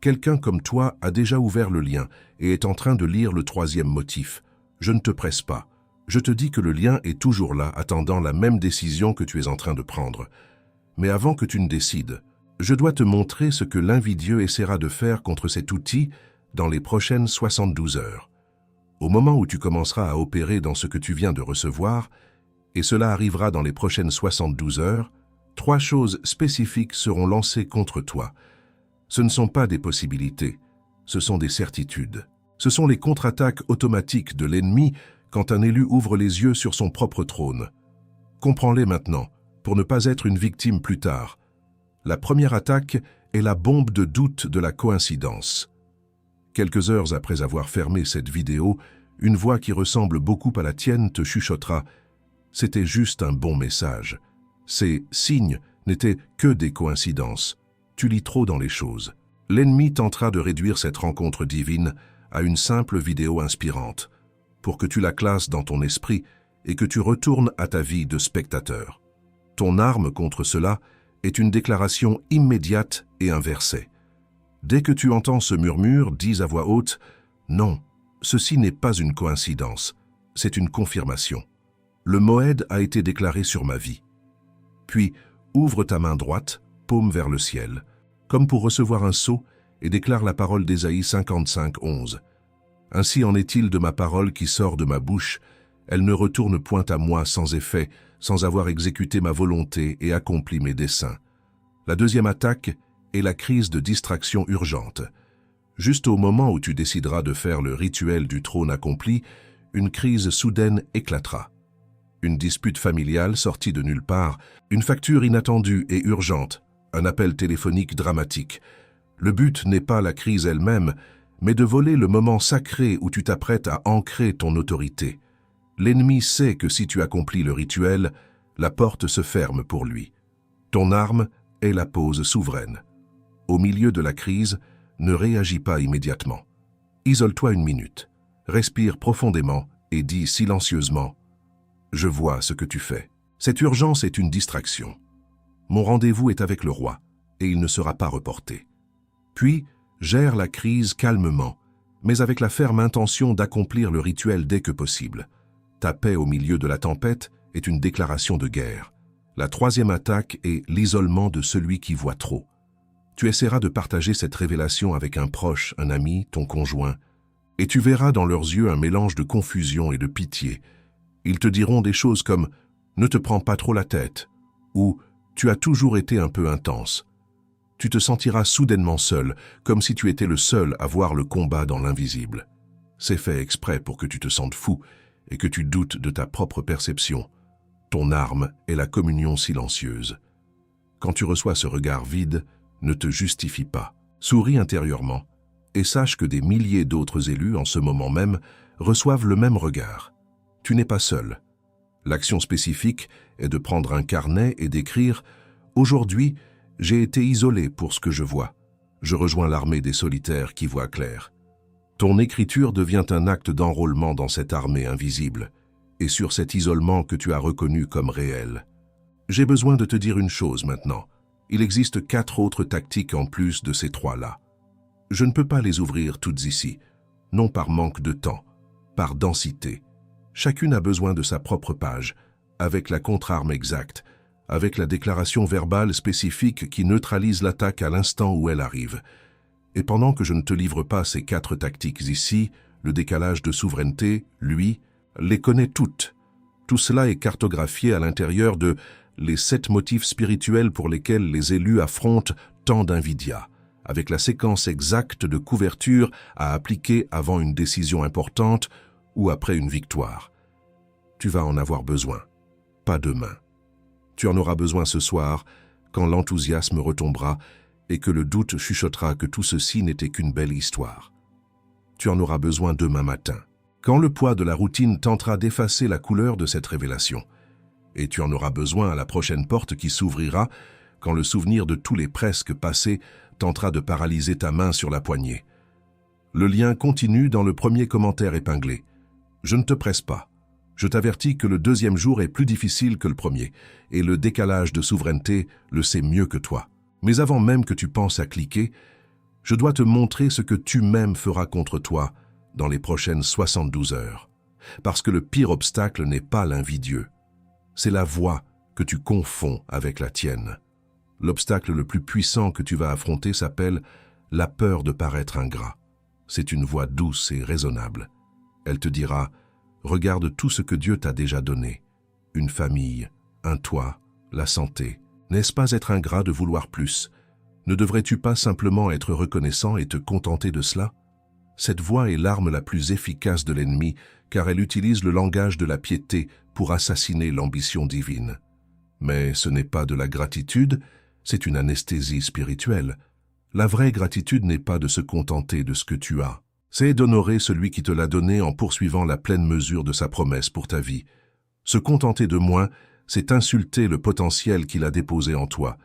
quelqu'un comme toi a déjà ouvert le lien et est en train de lire le 3e motif. Je ne te presse pas. Je te dis que le lien est toujours là, attendant la même décision que tu es en train de prendre. Mais avant que tu ne décides, je dois te montrer ce que l'invidieux essaiera de faire contre cet outil dans les prochaines 72 heures. Au moment où tu commenceras à opérer dans ce que tu viens de recevoir, et cela arrivera dans les prochaines 72 heures, 3 choses spécifiques seront lancées contre toi. Ce ne sont pas des possibilités, ce sont des certitudes. Ce sont les contre-attaques automatiques de l'ennemi quand un élu ouvre les yeux sur son propre trône. Comprends-les maintenant, pour ne pas être une victime plus tard. La première attaque est la bombe de doute de la coïncidence. Quelques heures après avoir fermé cette vidéo, une voix qui ressemble beaucoup à la tienne te chuchotera « C'était juste un bon message. Ces signes n'étaient que des coïncidences. Tu lis trop dans les choses. » L'ennemi tentera de réduire cette rencontre divine à une simple vidéo inspirante. pour que tu la classes dans ton esprit et que tu retournes à ta vie de spectateur. Ton arme contre cela est une déclaration immédiate et un verset. Dès que tu entends ce murmure, dis à voix haute « Non, ceci n'est pas une coïncidence, c'est une confirmation. Le Moed a été déclaré sur ma vie. » Puis, ouvre ta main droite, paume vers le ciel, comme pour recevoir un sceau, et déclare la parole d'Ésaïe 55, 11. « Ainsi en est-il de ma parole qui sort de ma bouche, elle ne retourne point à moi sans effet, sans avoir exécuté ma volonté et accompli mes desseins. » La deuxième attaque est la crise de distraction urgente. Juste au moment où tu décideras de faire le rituel du trône accompli, une crise soudaine éclatera. Une dispute familiale sortie de nulle part, une facture inattendue et urgente, un appel téléphonique dramatique. Le but n'est pas la crise elle-même, mais de voler le moment sacré où tu t'apprêtes à ancrer ton autorité. L'ennemi sait que si tu accomplis le rituel, la porte se ferme pour lui. Ton arme est la pause souveraine. Au milieu de la crise, ne réagis pas immédiatement. Isole-toi une minute, respire profondément et dis silencieusement « Je vois ce que tu fais. Cette urgence est une distraction. Mon rendez-vous est avec le roi et il ne sera pas reporté. » Puis, gère la crise calmement, mais avec la ferme intention d'accomplir le rituel dès que possible. Ta paix au milieu de la tempête est une déclaration de guerre. La troisième attaque est l'isolement de celui qui voit trop. Tu essaieras de partager cette révélation avec un proche, un ami, ton conjoint, et tu verras dans leurs yeux un mélange de confusion et de pitié. Ils te diront des choses comme « Ne te prends pas trop la tête » ou « Tu as toujours été un peu intense ». Tu te sentiras soudainement seul, comme si tu étais le seul à voir le combat dans l'invisible. C'est fait exprès pour que tu te sentes fou et que tu doutes de ta propre perception. Ton arme est la communion silencieuse. Quand tu reçois ce regard vide, ne te justifie pas. Souris intérieurement et sache que des milliers d'autres élus, en ce moment même, reçoivent le même regard. Tu n'es pas seul. L'action spécifique est de prendre un carnet et d'écrire « Aujourd'hui, j'ai été isolé pour ce que je vois. Je rejoins l'armée des solitaires qui voient clair. » Ton écriture devient un acte d'enrôlement dans cette armée invisible et sur cet isolement que tu as reconnu comme réel. J'ai besoin de te dire une chose maintenant. Il existe 4 autres tactiques en plus de ces 3-là. Je ne peux pas les ouvrir toutes ici, non par manque de temps, par densité. Chacune a besoin de sa propre page, avec la contre-arme exacte, avec la déclaration verbale spécifique qui neutralise l'attaque à l'instant où elle arrive. Et pendant que je ne te livre pas ces 4 tactiques ici, le décalage de souveraineté, lui, les connaît toutes. Tout cela est cartographié à l'intérieur de les 7 motifs spirituels pour lesquels les élus affrontent tant d'invidia, avec la séquence exacte de couverture à appliquer avant une décision importante ou après une victoire. Tu vas en avoir besoin, pas demain. Tu en auras besoin ce soir, quand l'enthousiasme retombera et que le doute chuchotera que tout ceci n'était qu'une belle histoire. Tu en auras besoin demain matin, quand le poids de la routine tentera d'effacer la couleur de cette révélation. Et tu en auras besoin à la prochaine porte qui s'ouvrira, quand le souvenir de tous les presque passés tentera de paralyser ta main sur la poignée. Le lien continue dans le premier commentaire épinglé. Je ne te presse pas. Je t'avertis que le 2e jour est plus difficile que le premier, et le décalage de souveraineté le sait mieux que toi. Mais avant même que tu penses à cliquer, je dois te montrer ce que tu-même feras contre toi dans les prochaines 72 heures. Parce que le pire obstacle n'est pas l'invidieux. C'est la voix que tu confonds avec la tienne. L'obstacle le plus puissant que tu vas affronter s'appelle la peur de paraître ingrat. C'est une voix douce et raisonnable. Elle te dira « Regarde tout ce que Dieu t'a déjà donné. Une famille, un toit, la santé. N'est-ce pas être ingrat de vouloir plus? Ne devrais-tu pas simplement être reconnaissant et te contenter de cela ?» Cette voix est l'arme la plus efficace de l'ennemi, car elle utilise le langage de la piété pour assassiner l'ambition divine. Mais ce n'est pas de la gratitude, c'est une anesthésie spirituelle. La vraie gratitude n'est pas de se contenter de ce que tu as. C'est d'honorer celui qui te l'a donné en poursuivant la pleine mesure de sa promesse pour ta vie. Se contenter de moins, c'est insulter le potentiel qu'il a déposé en toi.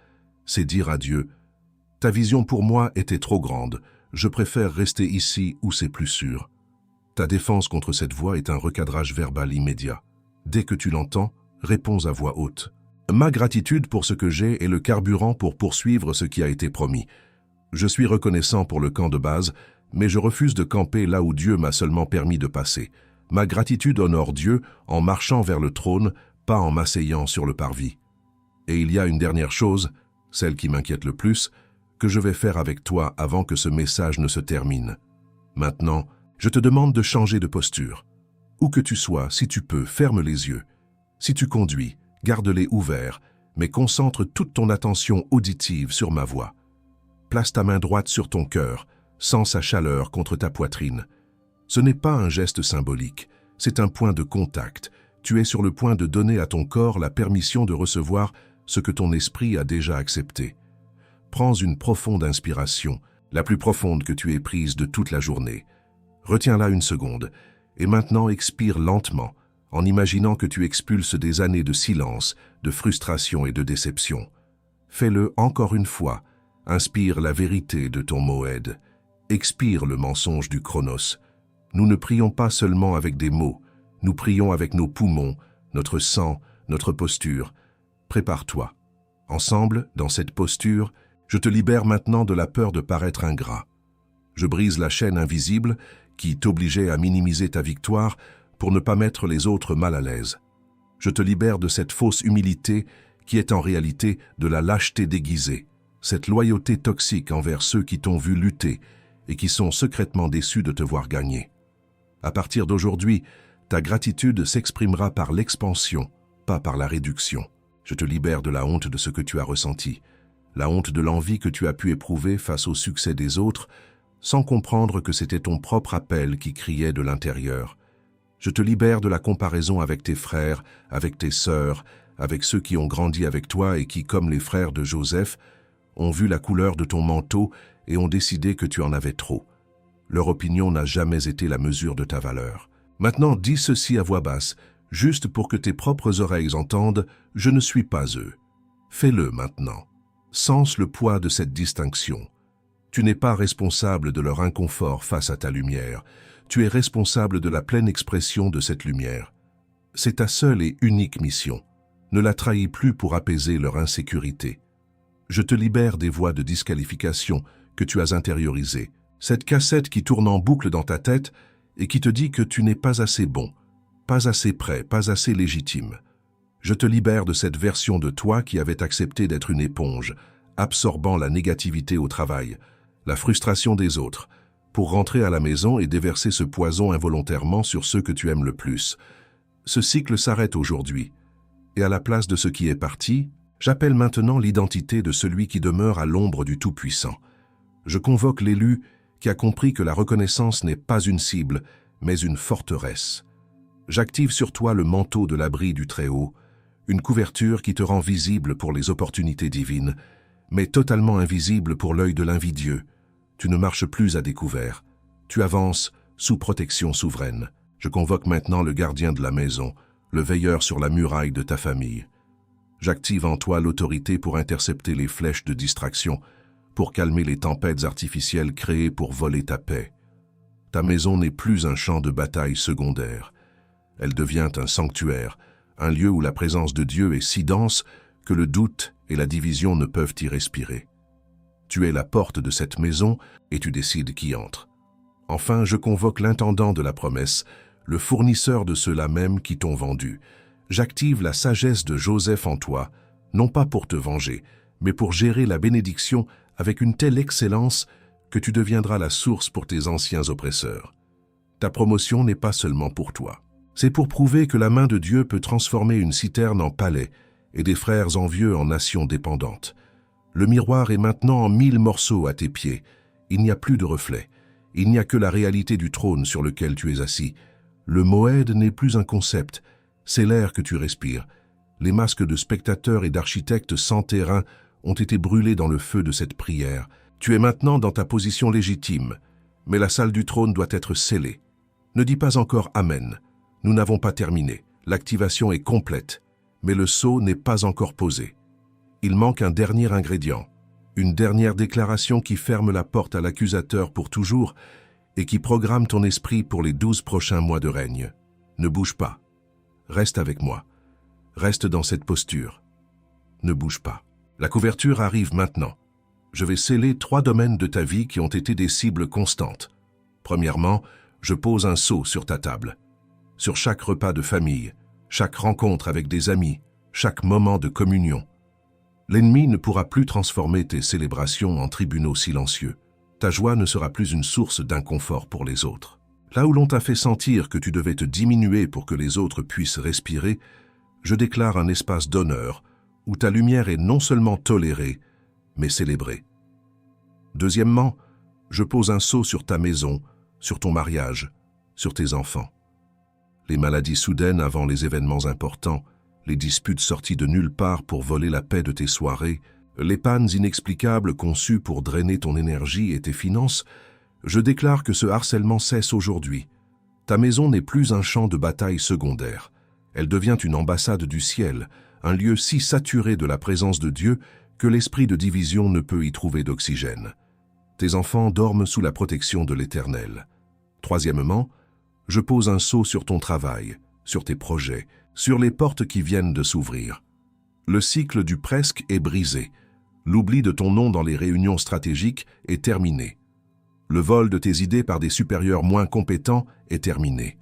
C'est dire à Dieu « Ta vision pour moi était trop grande, je préfère rester ici où c'est plus sûr. » Ta défense contre cette voix est un recadrage verbal immédiat. Dès que tu l'entends, réponds à voix haute. Ma gratitude pour ce que j'ai est le carburant pour poursuivre ce qui a été promis. Je suis reconnaissant pour le camp de base, mais je refuse de camper là où Dieu m'a seulement permis de passer. Ma gratitude honore Dieu en marchant vers le trône, pas en m'asseyant sur le parvis. Et il y a une dernière chose, celle qui m'inquiète le plus, que je vais faire avec toi avant que ce message ne se termine. Maintenant, je te demande de changer de posture. Où que tu sois, si tu peux, ferme les yeux. Si tu conduis, garde-les ouverts, mais concentre toute ton attention auditive sur ma voix. Place ta main droite sur ton cœur, sens sa chaleur contre ta poitrine. Ce n'est pas un geste symbolique, c'est un point de contact. Tu es sur le point de donner à ton corps la permission de recevoir ce que ton esprit a déjà accepté. Prends une profonde inspiration, la plus profonde que tu aies prise de toute la journée. Retiens-la une seconde, et maintenant expire lentement, en imaginant que tu expulses des années de silence, de frustration et de déception. Fais-le encore une fois. Inspire la vérité de ton Moed. Expire le mensonge du Chronos. Nous ne prions pas seulement avec des mots, nous prions avec nos poumons, notre sang, notre posture. Prépare-toi. Ensemble, dans cette posture, je te libère maintenant de la peur de paraître ingrat. Je brise la chaîne invisible qui t'obligeait à minimiser ta victoire pour ne pas mettre les autres mal à l'aise. Je te libère de cette fausse humilité qui est en réalité de la lâcheté déguisée, cette loyauté toxique envers ceux qui t'ont vu lutter et qui sont secrètement déçus de te voir gagner. À partir d'aujourd'hui, ta gratitude s'exprimera par l'expansion, pas par la réduction. Je te libère de la honte de ce que tu as ressenti, la honte de l'envie que tu as pu éprouver face au succès des autres, sans comprendre que c'était ton propre appel qui criait de l'intérieur. Je te libère de la comparaison avec tes frères, avec tes sœurs, avec ceux qui ont grandi avec toi et qui, comme les frères de Joseph, ont vu la couleur de ton manteau et ont décidé que tu en avais trop. Leur opinion n'a jamais été la mesure de ta valeur. Maintenant, dis ceci à voix basse, juste pour que tes propres oreilles entendent « Je ne suis pas eux ». Fais-le maintenant. Sens le poids de cette distinction. Tu n'es pas responsable de leur inconfort face à ta lumière. Tu es responsable de la pleine expression de cette lumière. C'est ta seule et unique mission. Ne la trahis plus pour apaiser leur insécurité. Je te libère des voix de disqualification que tu as intériorisées. Cette cassette qui tourne en boucle dans ta tête et qui te dit que tu n'es pas assez bon, pas assez prêt, pas assez légitime. Je te libère de cette version de toi qui avait accepté d'être une éponge, absorbant la négativité au travail, la frustration des autres, pour rentrer à la maison et déverser ce poison involontairement sur ceux que tu aimes le plus. Ce cycle s'arrête aujourd'hui, et à la place de ce qui est parti, j'appelle maintenant l'identité de celui qui demeure à l'ombre du Tout-Puissant. Je convoque l'élu qui a compris que la reconnaissance n'est pas une cible, mais une forteresse. J'active sur toi le manteau de l'abri du Très-Haut, une couverture qui te rend visible pour les opportunités divines, mais totalement invisible pour l'œil de l'invidieux. Tu ne marches plus à découvert. Tu avances sous protection souveraine. Je convoque maintenant le gardien de la maison, le veilleur sur la muraille de ta famille. J'active en toi l'autorité pour intercepter les flèches de distraction, pour calmer les tempêtes artificielles créées pour voler ta paix. Ta maison n'est plus un champ de bataille secondaire. Elle devient un sanctuaire, un lieu où la présence de Dieu est si dense que le doute et la division ne peuvent y respirer. Tu es la porte de cette maison et tu décides qui entre. Enfin, je convoque l'intendant de la promesse, le fournisseur de ceux-là même qui t'ont vendu. J'active la sagesse de Joseph en toi, non pas pour te venger, mais pour gérer la bénédiction avec une telle excellence que tu deviendras la source pour tes anciens oppresseurs. Ta promotion n'est pas seulement pour toi. C'est pour prouver que la main de Dieu peut transformer une citerne en palais et des frères envieux en nations dépendantes. Le miroir est maintenant en 1000 morceaux à tes pieds. Il n'y a plus de reflet. Il n'y a que la réalité du trône sur lequel tu es assis. Le Moed n'est plus un concept, c'est l'air que tu respires. Les masques de spectateurs et d'architectes sans terrain ont été brûlés dans le feu de cette prière. Tu es maintenant dans ta position légitime, mais la salle du trône doit être scellée. Ne dis pas encore Amen. Nous n'avons pas terminé. L'activation est complète, mais le sceau n'est pas encore posé. Il manque un dernier ingrédient, une dernière déclaration qui ferme la porte à l'accusateur pour toujours et qui programme ton esprit pour les 12 prochains mois de règne. Ne bouge pas. Reste avec moi. Reste dans cette posture. Ne bouge pas. La couverture arrive maintenant. Je vais sceller 3 domaines de ta vie qui ont été des cibles constantes. Premièrement, je pose un sceau sur ta table. Sur chaque repas de famille, chaque rencontre avec des amis, chaque moment de communion. L'ennemi ne pourra plus transformer tes célébrations en tribunaux silencieux. Ta joie ne sera plus une source d'inconfort pour les autres. Là où l'on t'a fait sentir que tu devais te diminuer pour que les autres puissent respirer, je déclare un espace d'honneur où ta lumière est non seulement tolérée, mais célébrée. Deuxièmement, je pose un sceau sur ta maison, sur ton mariage, sur tes enfants. Les maladies soudaines avant les événements importants, les disputes sorties de nulle part pour voler la paix de tes soirées, les pannes inexplicables conçues pour drainer ton énergie et tes finances, je déclare que ce harcèlement cesse aujourd'hui. Ta maison n'est plus un champ de bataille secondaire. Elle devient une ambassade du ciel, un lieu si saturé de la présence de Dieu que l'esprit de division ne peut y trouver d'oxygène. Tes enfants dorment sous la protection de l'Éternel. Troisièmement, je pose un sceau sur ton travail, sur tes projets, sur les portes qui viennent de s'ouvrir. Le cycle du presque est brisé. L'oubli de ton nom dans les réunions stratégiques est terminé. Le vol de tes idées par des supérieurs moins compétents est terminé.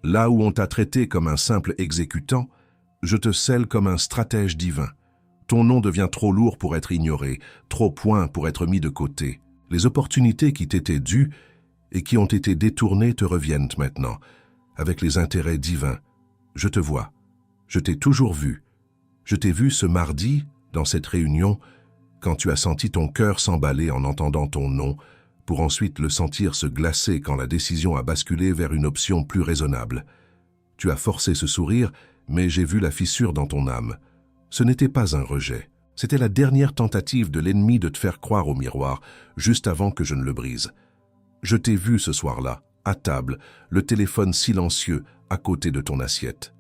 Là où on t'a traité comme un simple exécutant, je te scelle comme un stratège divin. Ton nom devient trop lourd pour être ignoré, trop point pour être mis de côté. Les opportunités qui t'étaient dues et qui ont été détournées te reviennent maintenant, avec les intérêts divins. Je te vois. Je t'ai toujours vu. Je t'ai vu ce mardi, dans cette réunion, quand tu as senti ton cœur s'emballer en entendant ton nom, pour ensuite le sentir se glacer quand la décision a basculé vers une option plus raisonnable. Tu as forcé ce sourire, mais j'ai vu la fissure dans ton âme. Ce n'était pas un rejet. C'était la dernière tentative de l'ennemi de te faire croire au miroir, juste avant que je ne le brise. Je t'ai vu ce soir-là, à table, le téléphone silencieux à côté de ton assiette.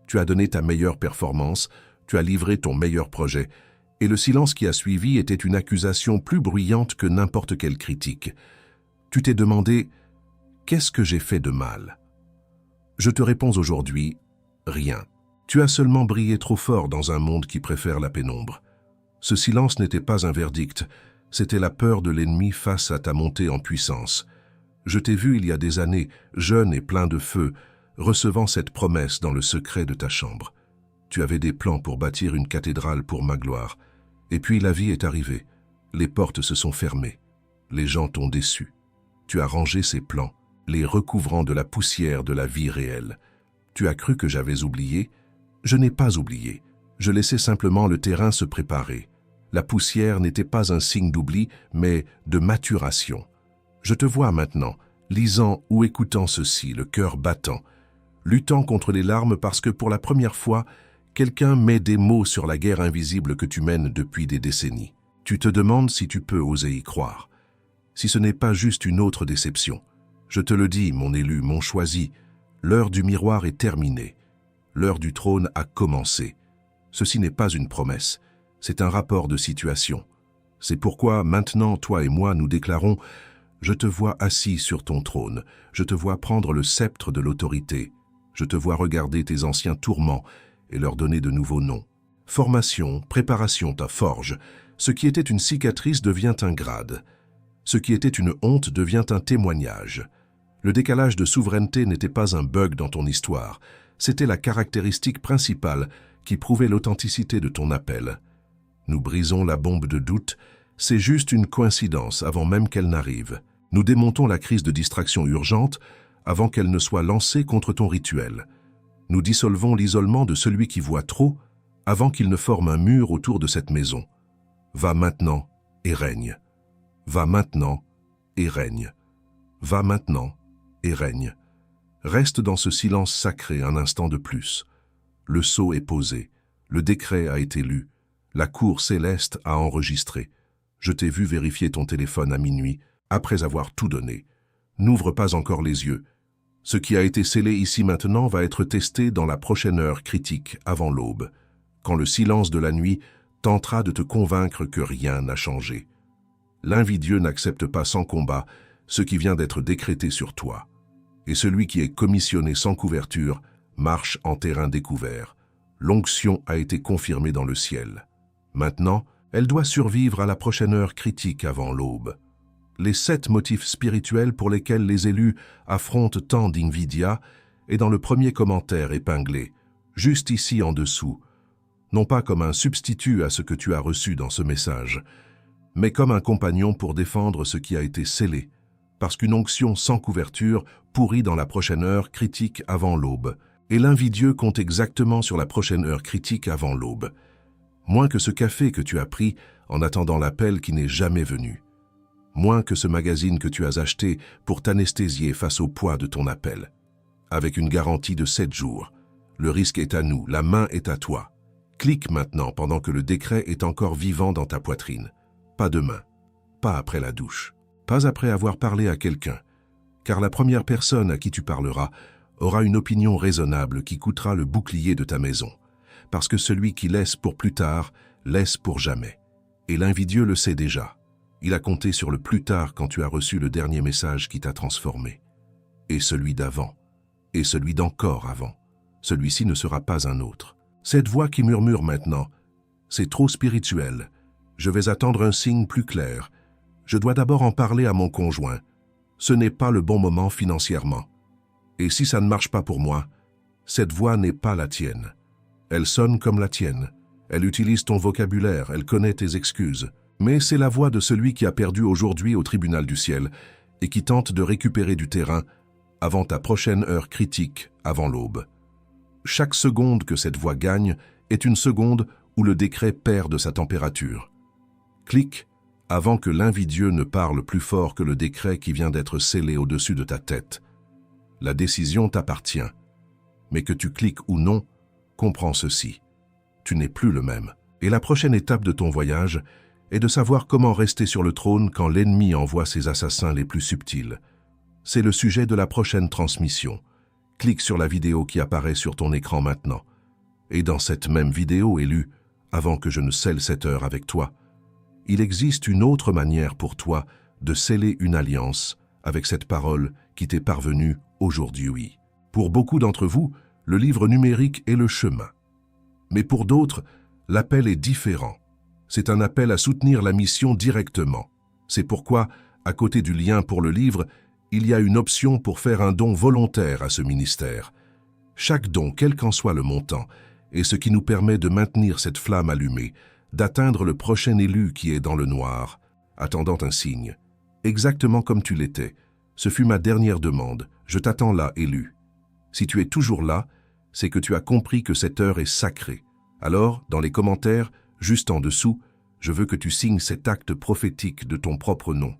Tu as donné ta meilleure performance, tu as livré ton meilleur projet, et le silence qui a suivi était une accusation plus bruyante que n'importe quelle critique. Tu t'es demandé « Qu'est-ce que j'ai fait de mal ?» Je te réponds aujourd'hui « Rien. Tu as seulement brillé trop fort dans un monde qui préfère la pénombre. » Ce silence n'était pas un verdict, c'était la peur de l'ennemi face à ta montée en puissance. Je t'ai vu il y a des années, jeune et plein de feu, recevant cette promesse dans le secret de ta chambre. Tu avais des plans pour bâtir une cathédrale pour ma gloire. Et puis la vie est arrivée. Les portes se sont fermées. Les gens t'ont déçu. Tu as rangé ces plans, les recouvrant de la poussière de la vie réelle. Tu as cru que j'avais oublié. Je n'ai pas oublié. Je laissais simplement le terrain se préparer. La poussière n'était pas un signe d'oubli, mais de maturation. Je te vois maintenant, lisant ou écoutant ceci, le cœur battant, luttant contre les larmes parce que pour la première fois, quelqu'un met des mots sur la guerre invisible que tu mènes depuis des décennies. Tu te demandes si tu peux oser y croire. Si ce n'est pas juste une autre déception. Je te le dis, mon élu, mon choisi, l'heure du miroir est terminée. L'heure du trône a commencé. Ceci n'est pas une promesse, c'est un rapport de situation. C'est pourquoi maintenant, toi et moi, nous déclarons « Je te vois assis sur ton trône, je te vois prendre le sceptre de l'autorité, je te vois regarder tes anciens tourments et leur donner de nouveaux noms. Formation, préparation ta forge, ce qui était une cicatrice devient un grade. Ce qui était une honte devient un témoignage. Le décalage de souveraineté n'était pas un bug dans ton histoire, c'était la caractéristique principale qui prouvait l'authenticité de ton appel. Nous brisons la bombe de doute, c'est juste une coïncidence avant même qu'elle n'arrive. Nous démontons la crise de distraction urgente avant qu'elle ne soit lancée contre ton rituel. Nous dissolvons l'isolement de celui qui voit trop avant qu'il ne forme un mur autour de cette maison. Va maintenant et règne. Va maintenant et règne. Va maintenant et règne. Reste dans ce silence sacré un instant de plus. Le sceau est posé, le décret a été lu, la cour céleste a enregistré. Je t'ai vu vérifier ton téléphone à minuit, après avoir tout donné. N'ouvre pas encore les yeux. Ce qui a été scellé ici maintenant va être testé dans la prochaine heure critique avant l'aube, quand le silence de la nuit tentera de te convaincre que rien n'a changé. L'invidieux n'accepte pas sans combat, ce qui vient d'être décrété sur toi. Et celui qui est commissionné sans couverture marche en terrain découvert. L'onction a été confirmée dans le ciel. Maintenant, elle doit survivre à la prochaine heure critique avant l'aube. Les 7 motifs spirituels pour lesquels les élus affrontent tant d'invidia est dans le premier commentaire épinglé, juste ici en dessous, non pas comme un substitut à ce que tu as reçu dans ce message, mais comme un compagnon pour défendre ce qui a été scellé, parce qu'une onction sans couverture pourrit dans la prochaine heure critique avant l'aube, et l'invidieux compte exactement sur la prochaine heure critique avant l'aube, moins que ce café que tu as pris en attendant l'appel qui n'est jamais venu, moins que ce magazine que tu as acheté pour t'anesthésier face au poids de ton appel. Avec une garantie de 7 jours, le risque est à nous, la main est à toi. Clique maintenant pendant que le décret est encore vivant dans ta poitrine. Pas demain, pas après la douche, pas après avoir parlé à quelqu'un, car la première personne à qui tu parleras aura une opinion raisonnable qui coûtera le bouclier de ta maison, parce que celui qui laisse pour plus tard, laisse pour jamais. Et l'invidieux le sait déjà. Il a compté sur le plus tard quand tu as reçu le dernier message qui t'a transformé. Et celui d'avant, et celui d'encore avant. Celui-ci ne sera pas un autre. Cette voix qui murmure maintenant, c'est trop spirituel. Je vais attendre un signe plus clair. Je dois d'abord en parler à mon conjoint. Ce n'est pas le bon moment financièrement. Et si ça ne marche pas pour moi, cette voix n'est pas la tienne. Elle sonne comme la tienne. Elle utilise ton vocabulaire, elle connaît tes excuses. Mais c'est la voix de celui qui a perdu aujourd'hui au tribunal du ciel et qui tente de récupérer du terrain avant ta prochaine heure critique, avant l'aube. Chaque seconde que cette voix gagne est une seconde où le décret perd de sa température. Clique avant que l'invidieux ne parle plus fort que le décret qui vient d'être scellé au-dessus de ta tête. La décision t'appartient. Mais que tu cliques ou non, comprends ceci. Tu n'es plus le même. Et la prochaine étape de ton voyage est de savoir comment rester sur le trône quand l'ennemi envoie ses assassins les plus subtils. C'est le sujet de la prochaine transmission. Clique sur la vidéo qui apparaît sur ton écran maintenant. Et dans cette même vidéo élue, avant que je ne scelle cette heure avec toi, il existe une autre manière pour toi de sceller une alliance avec cette parole qui t'est parvenue aujourd'hui. Pour beaucoup d'entre vous, le livre numérique est le chemin. Mais pour d'autres, l'appel est différent. C'est un appel à soutenir la mission directement. C'est pourquoi, à côté du lien pour le livre, il y a une option pour faire un don volontaire à ce ministère. Chaque don, quel qu'en soit le montant, est ce qui nous permet de maintenir cette flamme allumée, d'atteindre le prochain élu qui est dans le noir, attendant un signe. Exactement comme tu l'étais. Ce fut ma dernière demande. Je t'attends là, élu. Si tu es toujours là, c'est que tu as compris que cette heure est sacrée. Alors, dans les commentaires, juste en dessous, je veux que tu signes cet acte prophétique de ton propre nom.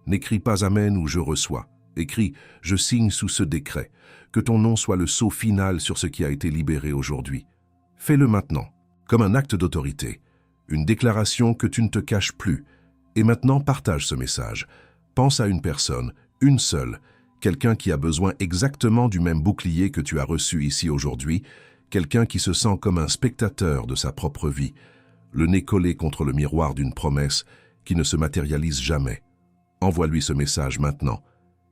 N'écris pas Amen ou Je reçois. Écris Je signe sous ce décret. Que ton nom soit le sceau final sur ce qui a été libéré aujourd'hui. Fais-le maintenant, comme un acte d'autorité. Une déclaration que tu ne te caches plus. Et maintenant, partage ce message. Pense à une personne, une seule, quelqu'un qui a besoin exactement du même bouclier que tu as reçu ici aujourd'hui, quelqu'un qui se sent comme un spectateur de sa propre vie, le nez collé contre le miroir d'une promesse qui ne se matérialise jamais. Envoie-lui ce message maintenant.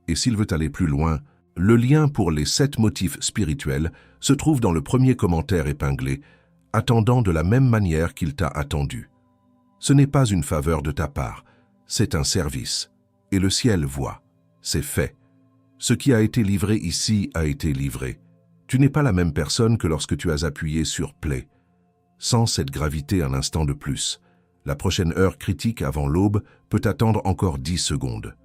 Et s'il veut aller plus loin, le lien pour les 7 motifs spirituels se trouve dans le premier commentaire épinglé, attendant de la même manière qu'il t'a attendu. Ce n'est pas une faveur de ta part, c'est un service. Et le ciel voit. C'est fait. Ce qui a été livré ici a été livré. Tu n'es pas la même personne que lorsque tu as appuyé sur Play. Sans cette gravité un instant de plus, la prochaine heure critique avant l'aube peut attendre encore 10 secondes.